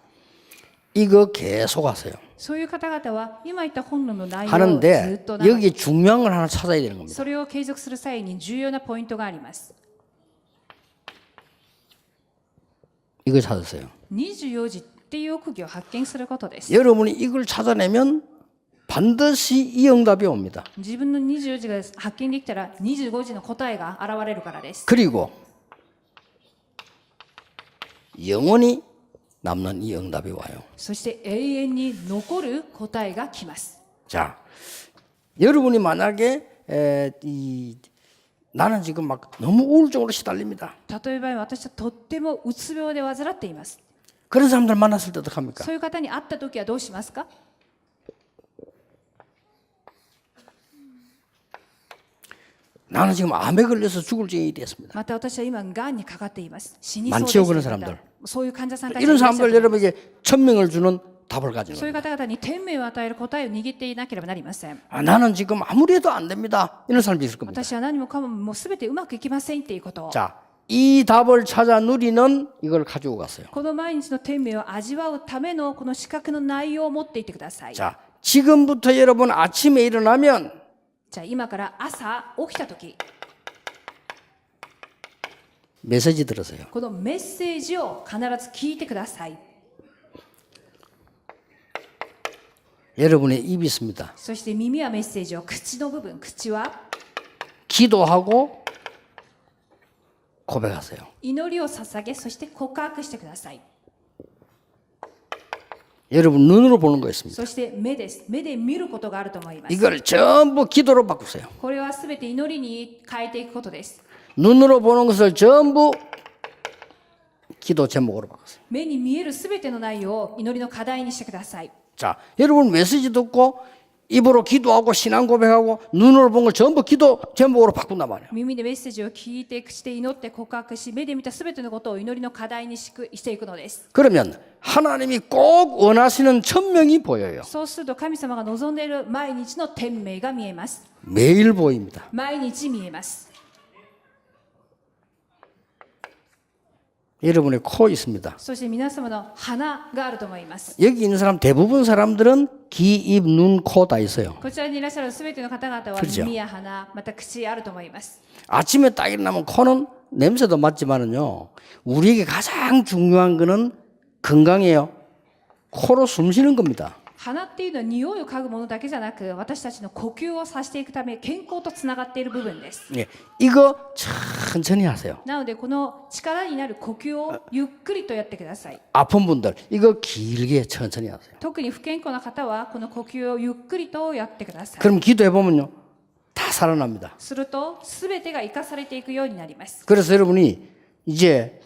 이거 계속 하세요. そういう方々は今言った本の内容をずっ 하는데 と長く 여기 중요한 걸 하나 찾아야 되는 겁니다. それを継続する際に重要なポイントがあります。 이거 찾으세요. 24時っていう奥義を発見することです。 여러분이 이걸 찾아내면 반드시 이 응답이 옵니다. 自分の24時が発見できたら25時の答えが現れるからです。 그리고 영원히 남는 이 응답이 와요. そして永遠に残る答えが来ます。 자, 여러분이 만약에 나는 지금 막 너무 우울증으로 시달립니다. 例えば私はとってもうつ病で患っています。 그런 사람들 만났을 때 어떻게 합니까? そういう方に会った時はどうしますか？ 나는 지금 암에 걸려서 죽을 지경이 됐습니다. また私は今がんにかかっています。死にそう 많 です 지요 という 그런 方 사람들. そういう患者さんたち 이런 がいらっしゃる 사람들 と思います。 여러분에게 천명을 주는 답을 가지는 そういう 겁니다. 方々に天命を与える答えを握っていなければなりません。 나는 지금 아무리 해도 안 됩니다. 이런 사람도 있을 겁니다. 私は何もかももう全てうまくいきませんっていうことを。 자, 이 답을 찾아 누리는 이걸 가지고 갔어요. この毎日の天命を味わうためのこの資格の内容を持っていってください。 자, 지금부터 여러분 아침에 일어나면 じゃあ今から朝起きた時、 메시지 들으세요. このメッセージを必ず聞いてください。 여러분의 입이 있습니다. そして耳はメッセージを、口の部分、口は 기도하고 고백하세요. 祈りを捧げ、そして告白してください。 여러분 눈으로 보는 거 있습니다. そして目です。目で見ることがあると思います。 이걸 전부 기도로 바꾸세요. これはすべて祈りに変えていくことです。 눈으로 보는 것을 전부 기도 제목으로 바꾸세요. 目に見えるすべての内容を祈りの課題にしてください。 자, 여러분 메시지 듣고 입으로 기도하고 신앙 고백하고 눈으로 본 걸 전부 기도 제목으로 바꾼단 말이에요. 耳でメッセージを聞いて、口で祈って告白し、目で見たすべてのことを祈りの課題にしていくのです。 그러면 하나님이 꼭 원하시는 천명이 보여요. そうすると神様が望んでいる毎日の天命が見えます。 매일 보입니다. 毎日見えます。 여러분의 코 있습니다. そして皆様の鼻があると思います。 여기 있는 사람 대부분 사람들은 귀, 입, 눈, 코 다 있어요. こちらにいらっしゃるすべての方々は 그렇죠 耳や鼻、また口あると思います。 아침에 딱 일어나면 코는 냄새도 맡지만은요. 우리에게 가장 중요한 거는 건강이에요. 코로 숨 쉬는 겁니다. 鼻っていうのは匂いを嗅ぐものだけじゃなく、私たちの呼吸をさせていくため健康とつながっている部分です。 예, 이거 천천히 하세요. なのでこの力になる呼吸をゆっくりとやってください。 아픈 분들 이거 길게 천천히 하세요. 特に不健康な方はこの呼吸をゆっくりとやってください。 그럼 기도해 보면요. 다 살아납니다. すると全てが生かされていくようになります。 그래서 여러분이 이제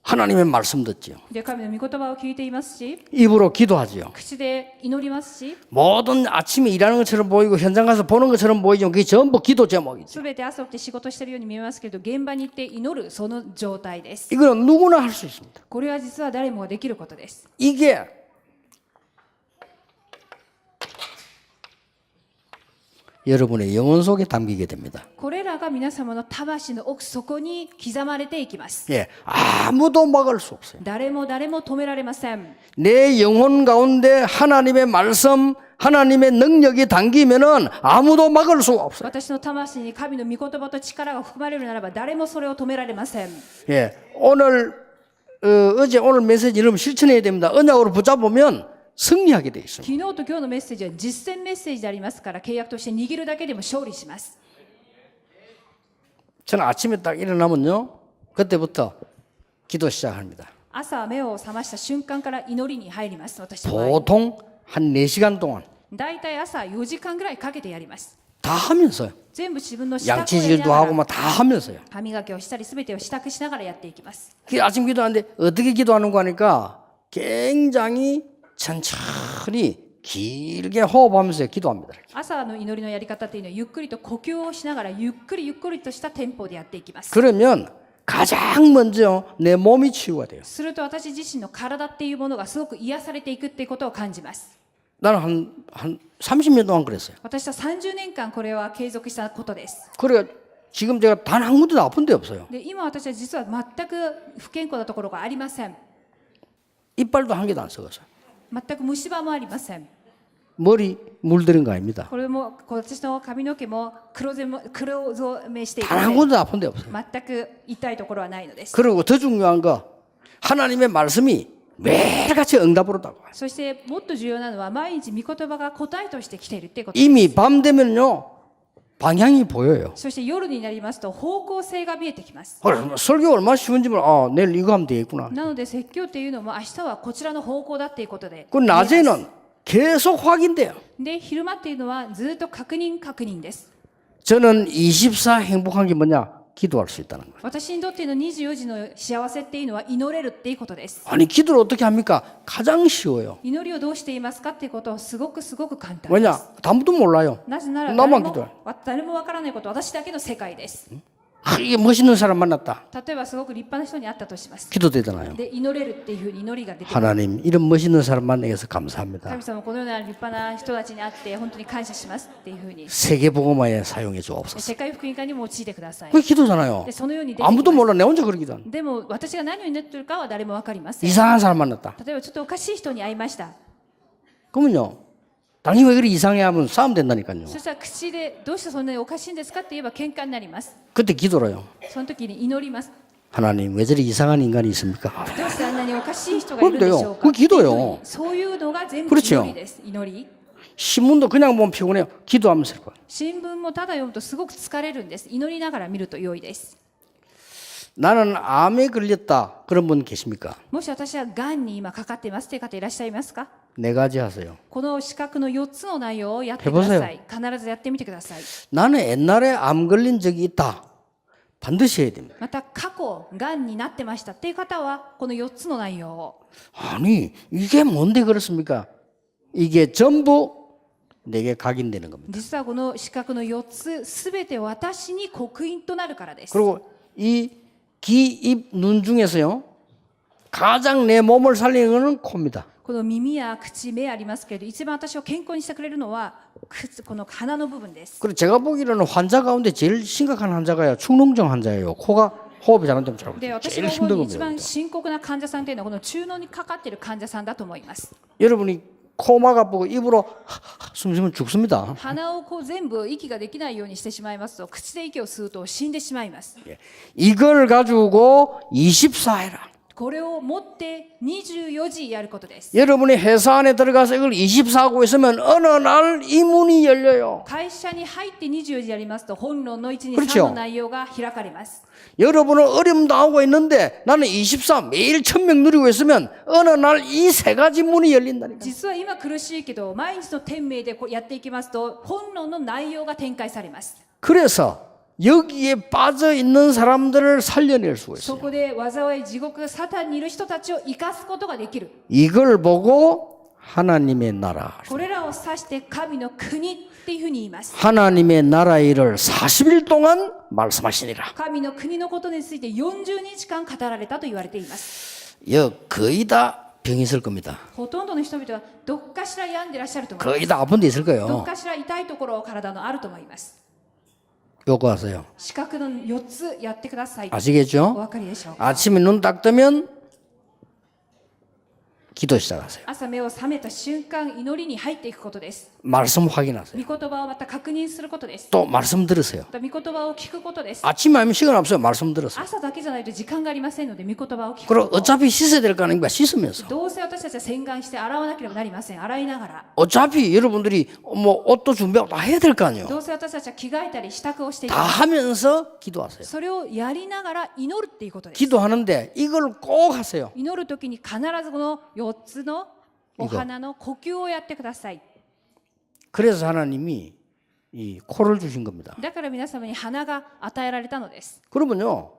하나님의 말씀 듣지요. で、神の御言葉を聞いていますし、 입으로 기도하지요. 口で祈りますし、 모든 아침에 일하는 것처럼 보이고 현장 가서 보는 것처럼 보이지만 그게 전부 기도 제목이죠. すべて朝起きて仕事しているように見えますけど、現場に行って祈るその状態です。 이거는 누구나 할 수 있습니다. これは実は誰もができることです。 이게 여러분의 영혼 속에 담기게 됩니다. これらが皆様の魂の奥底に刻まれていきます。 예, 아무도 막을 수 없어요. 誰も止められません。 내 영혼 가운데 하나님의 말씀, 하나님의 능력이 담기면은 아무도 막을 수 없어요. 私の魂に神の御言葉と力が含まれるならば誰もそれを止められません。 예, 어제 오늘 메시지 여러분 실천해야 됩니다. 언약으로 붙잡으면 승리하게 돼 있습니다. 昨日と今日のメッセージは実践メッセージでありますから、契約として握るだけでも勝利します。 저는 아침에 딱 일어나면요, 그때부터 기도 시작합니다. 朝目を覚ました瞬間から祈りに入ります。私の場合 보통 한 4시간 동안 だいたい朝4時間ぐらいかけてやります。 다 하면서요. 全部自分の支度をやりな 양치질도 が 하고 ら 막 다 하면서요. 歯磨きをしたり全てを支度しながらやっていきます。 그 아침 기도하는데 어떻게 기도하는 거 하니까 굉장히 천천히 길게 호흡하면서 기도합니다. 朝の祈りのやり方っていうのはゆっくりと呼吸をしながらゆっくりとしたテンポでやっていきます。 그러면 가장 먼저 내 몸이 치유가 돼요. すると私自身の体っていうものがすごく癒されていくっていうことを感じます。 나는 한 30년 동안 그랬어요. 私は30年間これは継続したことです。 그래 지금 제가 단 한 군데도 아픈 데 없어요. で、今私は実は全く不健康なところがありません。 이빨도 한 개도 안 썩었어요. 全く虫歯もありません。 머리 물들인 거 아닙니다. これも私の髪の毛も黒染めしてい 단 한 て 군데도 아픈 데 없어요. 全く痛いところはないのです。 그리고 더 중요한 거 하나님의 말씀이 매일같이 응답으로 다가와요. そしてもっと重要なのは毎日御言葉が答えとして来ているっていうこと。 이미 밤 되면요 방향이 보여요. そして夜になりますと方向性が見えてきます。 설교 얼마나 쉬운지 몰라. 내일 이거 하면 되겠구나. なので説教っていうのも明日はこちらの方向だっていうことで。 그 낮에는 계속 확인돼요. で、昼間っていうのはずっと確認です。 저는 24 행복한 게 뭐냐? 기도할 수 있다는 거예요. 私にとっての24時の幸せっていうのは祈れるっていうことです。 아니 기도를 어떻게 합니까? 가장 쉬워요. 祈りをどうしていますかっていうことをすごく簡単です。 왜냐? 아무도 몰라요. なぜなら 나만 誰 기도해. もわからないこと、私だけの世界です。 이게 멋있는 사람 만났다. 例えばすごく立派な人に会ったとします。 기도되잖아요. で、祈れるっていうふうに祈りが出てくる。 하나님 이런 멋있는 사람 만나서 감사합니다. 神様このような立派な人たちに会って本当に感謝しますっていうふうに 세계복음화에 사용해 주옵소서. 世界福音化にも用いてください。 그게 기도잖아요. で、そのようにできます。 아무도 몰라. 내 혼자 그렇게 기도하는. でも私が何を祈っているかは誰も分かりません。 이상한 사람 만났다. 例えばちょっとおかしい人に会いました。 그러면요. 당신이 왜 그리 이상해 하면 싸움 된다니까요. そしたら口でどうしてそんなにおかしいんですかって言えば喧嘩になります。 그때 기도로요. その時に祈ります。 하나님 왜 저리 이상한 인간이 있습니까? どうしてあんなにおかしい人がいるんでしょうか。 그래요。 그기도요。 そういうのが全部 그렇죠 祈りです。祈り。 신문도 그냥 보면 피곤해요. 기도하면서 읽어요. 新聞もただ読むとすごく疲れるんです。祈りながら見ると良いです。 나는 암에 걸렸다. 그런 분 계십니까? もし私はがんに今かかっていますという方いらっしゃいますか？ 네 가지 하세요. この資格の4つの内容をやってください。必ずやってみてください。 나는 옛날에 암 걸린 적이 있다. 반드시 해야 됩니다. また過去がんになってましたっていう方はこの4つの内容を。 아니 이게 뭔데 그렇습니까? 이게 전부 내게 각인되는 겁니다. 実はこの四角の4つすべて私に刻印となるからです。 그리고 이 귀, 입, 눈 중에서요 가장 내 몸을 살리는 것은 코입니다. この耳や口、目ありますけれど、一番私を健康にしてくれるのはこの鼻の部分です。 그리고 제가 보기로는 환자 가운데 제일 심각한 환자가요 축농증 환자예요. 코가 호흡이 잘 안 되면 잘 で、私 제일 が思う 힘든 に一 겁니다. 番深刻な患者さんというのはこの中脳にかかっている患者さんだと思います。 여러분이 코막 아프고 입으로 숨 쉬면 죽습니다. 鼻をこう全部息ができないようにしてしまいますと、口で息を吸うと死んでしまいます。 이걸 가지고 24해라. これを持って24時やることです。 여러분이 회사 안에 들어가서 이걸 24하고 있으면 어느 날 이 문이 열려요. 会社に入って24時やりますと、本論の1に 그렇죠 3の内容が開かれます。 여러분은 어려움 당하고 있는데 나는 24 매일 1000명 누리고 있으면 어느 날 이 세 가지 문이 열린다니까. 実は今苦しいけど、毎日の天命でこうやっていきますと、本論の内容が展開されます。 그래서 여기에 빠져 있는 사람들을 살려낼 수가 そ 있어요. こで災い地獄サタンにいる人たちを生かすことができる。 이걸 보고 하나님의 나라. これらを指して神の国っていうふうに言います。 하나님의 나라 일을 40일 동안 말씀하시니라. 神の国のことについて40日間語られたと言われています。 거의 다 병이 있을 겁니다. ほとんどの人々はどっかしら病んでらっしゃると思います。 거의 다 아픈 데 있을 どっ 거예요. かしら痛いところ体のあると思います。 요거 하세요. 四角の4つやってください。お 아시겠죠? 分かりでしょうか。 아침에 눈 딱 뜨면 기도 시작하세요. 朝目を覚めた瞬間、祈りに入っていくことです。 말씀 확인하세요. 御言葉をまた確認することです。 또 말씀 들으세요. また御言葉を聞くことです。 아침에 하면 시간 없어요. 말씀 들으세요. 朝だけじゃないと時間がありませんので、御言葉を聞く 그리고 こと。 어차피 씻어야 될 거 아닙니까? 씻으면서. どうせ私たちは洗顔して洗わなければなりません。洗いながら。 어차피 여러분들이 뭐 옷도 준비하고 다 해야 될 거 아니에요. どうせ私たちは着替えたり支度をしていき 다 ます。 하면서 기도하세요. それをやりながら祈るっていうことです。 기도하는데 이걸 꼭 하세요. 祈るときに必ずこの4つのお花の呼吸をやってください。 그래서 하나님이 이 코를 주신 겁니다. だから皆様に花が与えられたのです。 그러면요,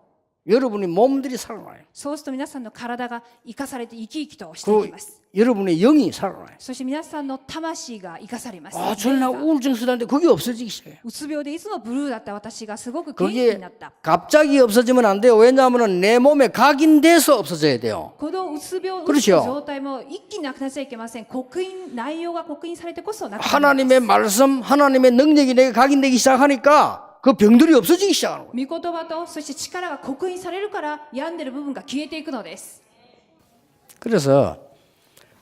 여러분이 몸들이 살아나요. そうすると皆さんの体が生かされて生き生きとしていき 그리고 ます。 여러분의 영이 살아나요. そして皆さんの魂が生かされます。 아, 저는 나 우울증 쓰다는데 그게 없어지기 시작해요. うつ病でいつもブルーだった私がすごく元気に 그게 なった。 갑자기 없어지면 안 돼요. 왜냐하면 내 몸에 각인돼서 없어져야 돼요. このうつ病の 그렇죠 状態も一気になくなっちゃいけません。刻印、内容が刻印されてこそなくなるんです。 하나님의 말씀, 하나님의 능력이 내게 각인되기 시작하니까 그 병들이 없어지기 시작하는 거예요. 御言葉とそして力が刻印されるから病んでる部分が消えていくのです。 그래서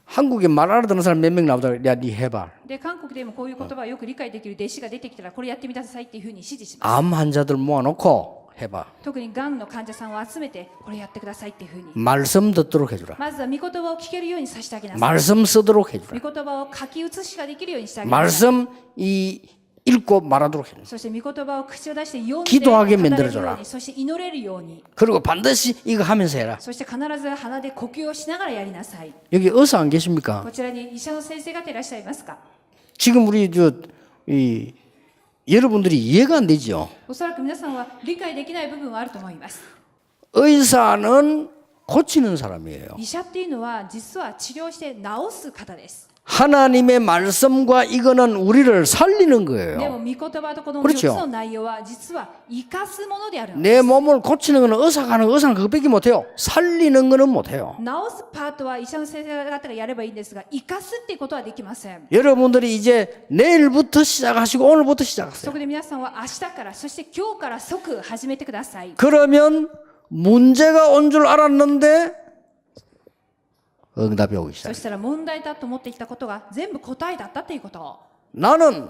한국에 말 알아듣는 사람 몇 명 나오다가 야, 니 해봐. で、韓国でもこういう言葉をよく理解できる弟子が出てきたらこれやってみなさいっていうふうに指示します。 암 환자들 모아놓고 해봐. 特にがんの患者さんを集めてこれやってくださいっていうふうに。 말씀 듣도록 해주라. まずは御言葉を聞けるようにさせてあげなさい。 말씀 쓰도록 해주라. 御言葉を書き写しができるようにしてあげなさい。 말씀 이 읽고 말하도록 해주라. そして御言葉を口を出して読んで 기도하게 語れる 만들어줘라. ように、そして祈れるように、 그리고 반드시 이거 하면서 해라. そして必ず鼻で呼吸をしながらやりなさい。 여기 의사 안 계십니까? こちらに医者の先生方いらっしゃいますか？ 지금 우리 여러분들이 이해가 안 되죠. おそらく皆さんは理解できない部分はあると思います。 의사는 고치는 사람이에요. 医者っていうのは実は治療して治す方です。 하나님의 말씀과 이거는 우리를 살리는 で 거예요. も御言葉とこの 그렇 4 죠 つの内容は実は生かすものであるの 내 몸을 고치는 거는 의사가 하는 거, 의사는 그거밖에 못해요. 살리는 거는 못해요. 治すパートは医者の先生方がやればいいんですが、生かすっていうことはできません。 여러분들이 이제 내일부터 시작하시고 오늘부터 시작하세요. そこで皆さんは明日からそして今日から即始めてください。 그러면 문제가 온 줄 알았는데 응답이 오기 そ 시작해요. したら問題だと思っていたことが全部答えだったということ。 나는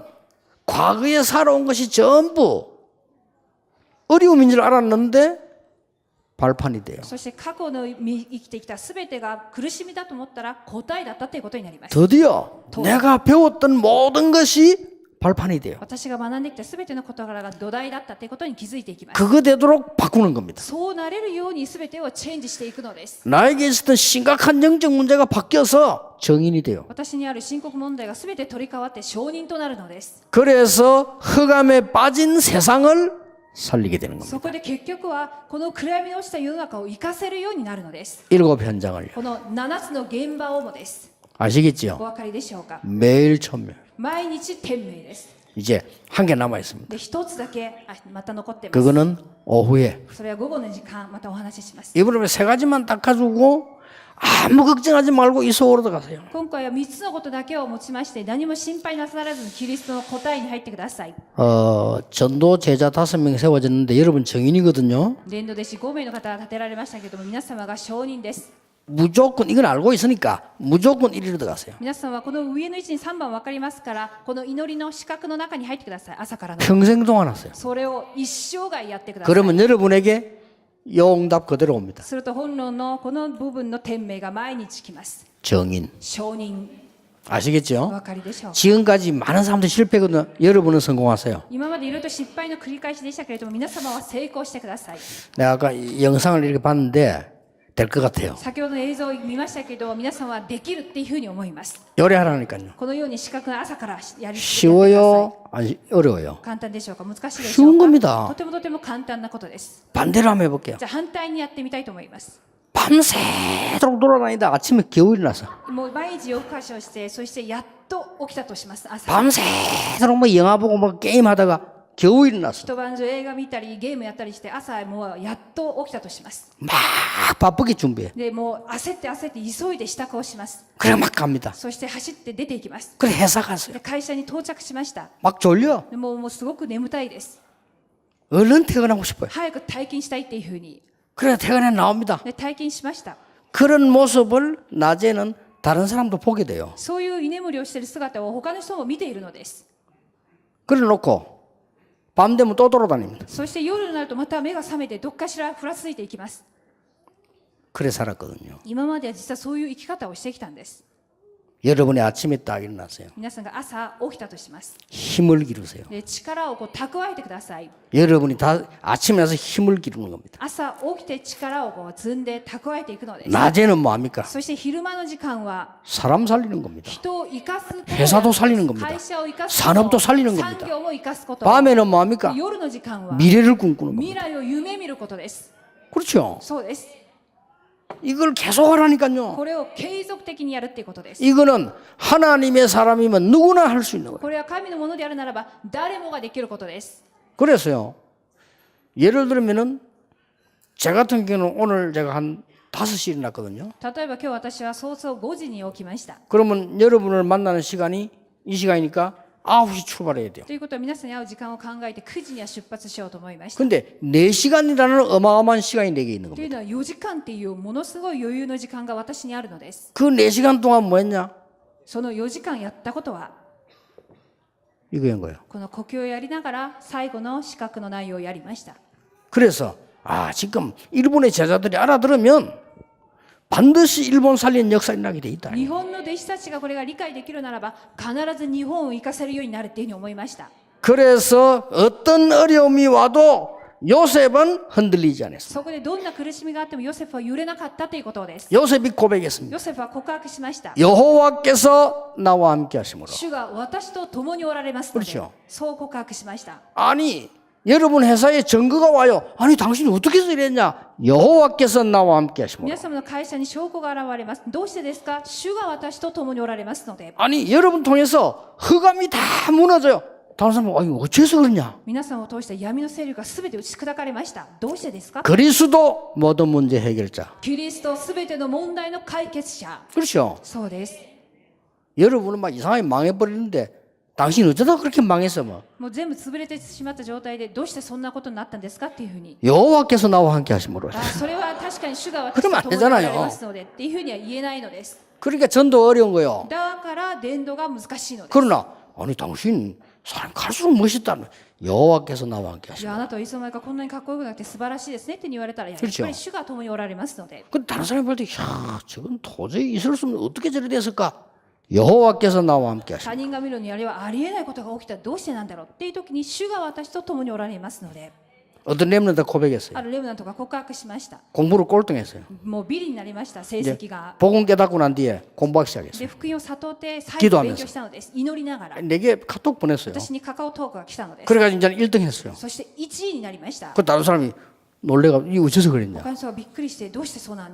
과거에 살아온 것이 전부 어려움인 줄 알았는데 발판이 돼요. そして過去の生きてきたすべてが苦しみだと思ったら答えだったということになります。 드디어 내가 배웠던 모든 것이 발판이 돼요. 私が学んできたすべての事柄が土台だったということに気づいていきます。 그거 되도록 바꾸는 겁니다. そうなれるようにすべてをチェンジしていくのです。 나에게 있었던 심각한 영적 문제가 바뀌어서 정인이 돼요. 私にある深刻問題がすべて取り替わって承認となるのです。 그래서 흑암에 빠진 세상을 살리게 되는 겁니다. そこで結局はこの暗闇に落ちた世の中を生かせるようになるのです。 일곱 현장을 この7つの現場をもです。 아시겠지요? お分かりでしょうか？ 매일 천명. 毎日天命です。 이제 한 개 남아 있습니다. で、一つだけまた残ってます。 그거는 오후에. それは午後の時間またお話しします。 이번에 세 가지만 딱 가지고 아무 걱정하지 말고 이 속으로 들어가세요. 今回は3つのことだけを持ちまして何も心配なさらずにキリストの答えに入ってください。 전도 제자 5명 세워졌는데 여러분 정인이거든요. 伝道弟子5名の方が立てられましたけども皆様が証人です。 무조건 이건 알고 있으니까 무조건 1위로 들어가세요. 皆さんはこの上の位置に3番分かりますからこの祈りの四角の中に入ってください。朝からの 평생 동안 하세요. それを一生涯やってください。 그러면 여러분에게 용답 그대로 옵니다. すると本論のこの部分の天命が毎日来ます。 정인. 証人 아시겠죠? お分かりでしょう。 지금까지 많은 사람들 실패거든요. 여러분은 성공하세요. 今までいろいろと失敗の繰り返しでしたけれども皆様は成功してください。 내가 아까 이 영상을 이렇게 봤는데 될 것 같아요. 先ほどの映像を見ましたけど皆さんはできるっていうふうに思います。 요리하라니까요. このように四角が朝からやり続けてください。 쉬워요? 아니 어려워요? 簡単でしょうか難しいでしょ 쉬운 うか 겁니다. とてもとても簡単なことです。 반대로 한번 해볼게요. じゃあ反対にやってみたいと思います。 밤새도록 돌아다니다 아침에 겨우 일어나서 もう毎日夜更かしをしてそしてやっと起きたとします。朝 밤새도록 뭐 영화 보고 뭐 게임하다가 겨우 일어나서 一晩中映画見たりゲームやったりして朝もうやっと起きたとします。 막 바쁘게 준비해. でもう焦って急いで支度をします。 그래 막 갑니다. そして走って出ていきます。 그래 회사 갔어요. で会社に到着しました。 막 졸려. でもうすごく眠たいです。 얼른 퇴근하고 싶어요. 早く退勤したいっていうふうに 그래 퇴근해 나옵니다. で退勤しました。 그런 모습을 낮에는 다른 사람도 보게 돼요. そういう居眠りをしている姿を他の人も見ているのです。 그래 놓고 밤 되면 또 돌아다닙니다. そして夜になるとまた目が覚めてどっかしらふらついていきます。 그래 살았거든요. 今までは実はそういう生き方をしてきたんです。 여러분이 아침에 딱 일어나세요. 皆さんが朝起きたとします。 힘을 기르세요. で力を蓄えてください。 여러분이 다 아침에 나서 힘을 기르는 겁니다. 朝起きて力を積んで蓄えていくのです。 낮에는 뭐합니까? そして昼間の時間は 사람 살리는 겁니다. 人を生かすこと 회사도 살리는 겁니다. 会社を生かすこと 산업도 살리는 겁니다. 産業も生かすこと 밤에는 뭐합니까? 夜の時間は 미래를 꿈꾸는 겁니다. 未来を夢見ることです。 그렇죠. そうです。 이걸 계속 하라니까요. これを継続的にやるっていうことです。 이거는 하나님의 사람이면 누구나 할 수 있는 거예요. これは神のものであるならば誰もができることです。 그래서요. 예를 들면은 제 같은 경우는 오늘 제가 한 5시에 일어났거든요. 例えば今日私は早々5時に起きました。 그러면 여러분을 만나는 시간이 이 시간이니까 9시 출발해야 돼요. ということは皆さんに会う時間を考えて9時には出発しようと思いました。 근데 4시간이라는 어마어마한 시간이 내게 있는 という 겁니다. のは4時間っていうものすごい余裕の時間が私にあるのです。 그 4시간 동안 뭐 했냐? その4時間やったことは 이거인 거예요. この呼吸をやりながら最後の資格の内容をやりました。 그래서 지금 일본의 제자들이 알아들으면 반드시 일본 살리는 역사가 나게 돼 있다. 日本の弟子たちがこれが理解できるならば必ず日本を生かせるようになるっていうふうに思いました。 그래서 어떤 어려움이 와도 요셉은 흔들리지 않았어요. そこでどんな苦しみがあってもヨセフは揺れなかったということです。 요셉이 고백했습니다. ヨセフは告白しました。 여호와께서 나와 함께 하심으로. 主が私と共におられますので、 그렇죠. そう告白しました。 아니 여러분 회사에 증거가 와요. 아니 당신이 어떻게 해서 이랬냐? 여호와께서 나와 함께 하심으로. 皆様の会社に証拠が現れます。どうしてですか？主が私と共におられますので。 아니 여러분 통해서 흑암이 다 무너져요. 다른 사람은 아니 어째서 그러냐? 皆さんを通して闇の勢力がすべて打ち砕かれました。どうしてですか？ 그리스도 모든 문제 해결자. キリストすべての問題の解決者。 그렇죠. そうです。 여러분은 막 이상하게 망해버리는데 당신 어쩌다 그렇게 망했어 뭐. もう全部潰れてしまった状態でどうしてそんなことになったんですかっていうふうに。 여호와께서 나와 함께 하심으로. それは確かに主が私と 그러면 안 共におられ 되잖아요. ますのでっていうふうには言えないのです。 그러니까 전도 어려운 거예요. だから伝道が難しいのです。 그러나 아니 당신 사람 갈수록 멋있다는 여호와께서 나와 함께 い 하심으로. やあなたはいつの間にかこんなにかっこよくなって素晴らしいですねって言われたらやっぱり主が共におられますので。 그 다른 사람이 볼 때, 야, 저건 도저히 있을 수 없는 어떻게 저래 됐을까? 여호와께서 나와 함께 하시고. 他人が見るにあれはありえないことが起きたらどうしてなんだろうっていう時に主が私と共におられますので、 어떤 렘넌트 고백했어요. あるレムナントが告白しました。 공부를 꼴등했어요. もうビリになりました成 이제 績が。 복음 깨닫고 난 뒤에 공부하기 시작했어요. で福音を悟って再 기도 度 하면서 勉強したのです。祈りながら 내게 카톡 보냈어요. 私にカカオトークが来たのです。 그래가지고 이제 1등 했어요. そして1位になりました。 그 다른 사람이 놀래가 이 어째서 그랬냐? 他の人がびっくりして、どうしてそんな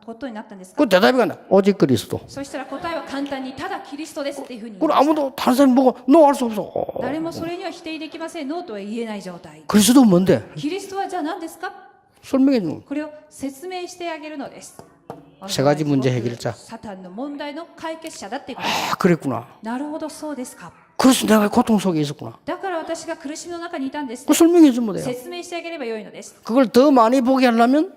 ことになったんですか。 그 대답이 간다. 오직 그리스도. そしたら答えは簡単に、ただキリストですっていうふうに言い 그걸 ました。 아무도 다른 사람이 보고 너 할 수 없어. 誰もそれには否定できません、ノーとは言えない状態。 그리스도 뭔데? キリストはじゃあ何ですか。 설명해 주는 거. これを説明してあげるのです。 세 가지 문제 해결자. サタンの問題の解決者だっていうこと。 아, 그랬구나. なるほど、そうですか。 그래서 내가 고통 속에 있었구나. だから私が苦しみの中にいたんです。 그 설명해 주면 돼요. 説明してあげればよいのです。 그걸 더 많이 보게 하려면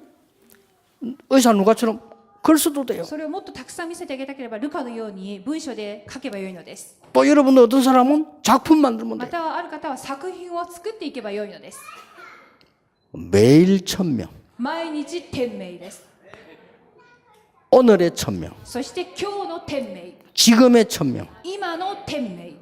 의사 누가처럼 글 써도 돼요. それをもっとたくさん見せてあげたければ、ルカのように文章で書けばよいのです。 또 여러분 어떤 사람은 작품 만들면 ま 돼요. たはある方は作品を作っていけばよいのです。 매일 1000명, 毎日天命です。 오늘의 1000명, そして今日の天命、 지금의 1000명 今の天命、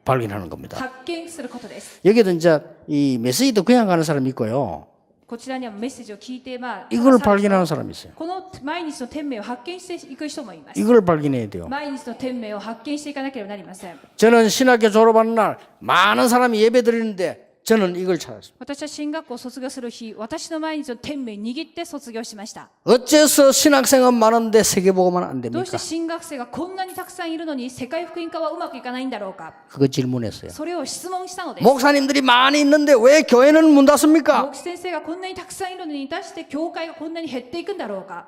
발견하는 겁니다. 発見することです。 여기도 이제 이 메시지도 그냥 가는 사람이 있고요. こちらにはメッセージを聞いて、이걸 발견하는 사람이 있어요. この毎日の天命を発見していく人もいます。 이걸 발견해야 돼요. 毎日の天命を発見していかなければなりません。 저는 신학교 졸업하는 날 많은 사람이 예배 드리는데 저는 이걸 찾았습니다. 私は進学校を卒業する日、私の毎日の天命握って卒業しました。 어째서 신학생은 많은데 세계복음은 안 どうして 됩니까? 進学生がこんなにたくさんいるのに世界福音化はうまくいかないんだろうか。 그거 질문했어요. それを質問したのです。 목사님들이 많이 있는데 왜 교회는 문 닫습니까? 牧師先生がこんなにたくさんいるのに対して教会がこんなに減っていくんだろうか。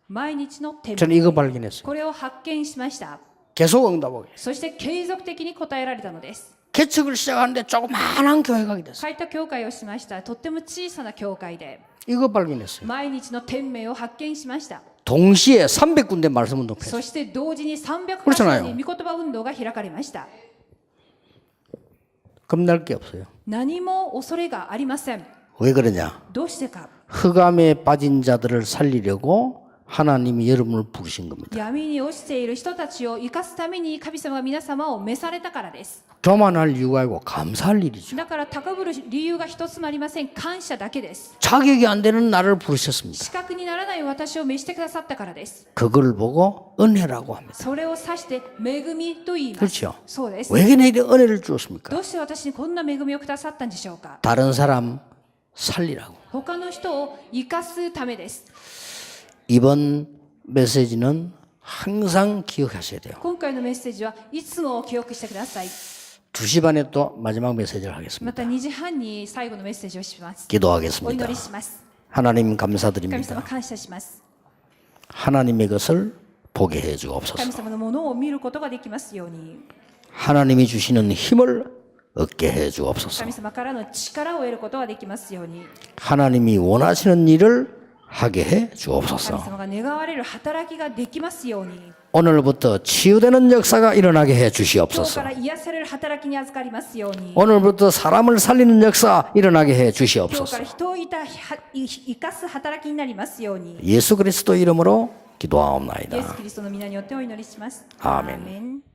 毎日の天 저는 命、 이거 발견했어요. これを発見しました。 계속 응답하게. そして継続的に答えられたのです。 개척을 시작하는데 조그마한 교회가 가게 됐어요. 開拓教会をしました。とっても小さな教会で 이거 발견했어요. 毎日の天命を発見しました。 동시에 300군데 말씀 운동했어요. そして同時に300 그렇 箇 잖아요 所に御言葉運動が開かれました。 겁날 게 없어요. 何も恐れがありません。 왜 그러냐? どうしてか。 흑암에 빠진 자들을 살리려고 하나님이 여러분을 부르신 겁니다. 闇に落ちている人たちを生かすために神様が皆様を召されたからです。 교만할 이유가 아니고 감사할 일이죠. だから高ぶる理由が一つもありません。感謝だけです。 자격이 안 되는 나를 부르셨습니다. 資格にならない私を召してくださったからです。 그걸 보고 은혜라고 합니다. それを指して恵みと言います。 그렇죠. そうです。 왜 내게 은혜를 주었습니까? どうして私にこんな恵みをくださったんでしょうか。 다른 사람 살리라고. 他の人を生かすためです。 이번 메시지는 항상 기억하셔야 돼요. 今回のメッセージはいつも記憶してください。 2시 반에 또 마지막 메시지를 ま 하겠습니다. た2時半に最後のメッセージをします。お 기도하겠습니다. 祈りします。 하나님 神様 감사드립니다. 感謝します。 하나님의 것을 보게 해 神 주옵소서. 様のものを見ることができますように。 하나님이 주시는 힘을 얻게 해 주옵소서. 神様からの力を得ることができますように。 하나님이 원하시는 일을 하게 해 神 주옵소서. 様が願われる働きができますように。 오늘부터 치유되는 역사가 일어나게 해 今日か 주시옵소서. ら癒される働きに預かりますように。 오늘부터 사람을 살리는 역사 일어나게 해 今日か 주시옵소서. ら人を生かす働きになりますように。 예수 그리스도 이름으로 イエス 기도하옵나이다. キリストの皆によってお祈りします。 아멘. アーメン。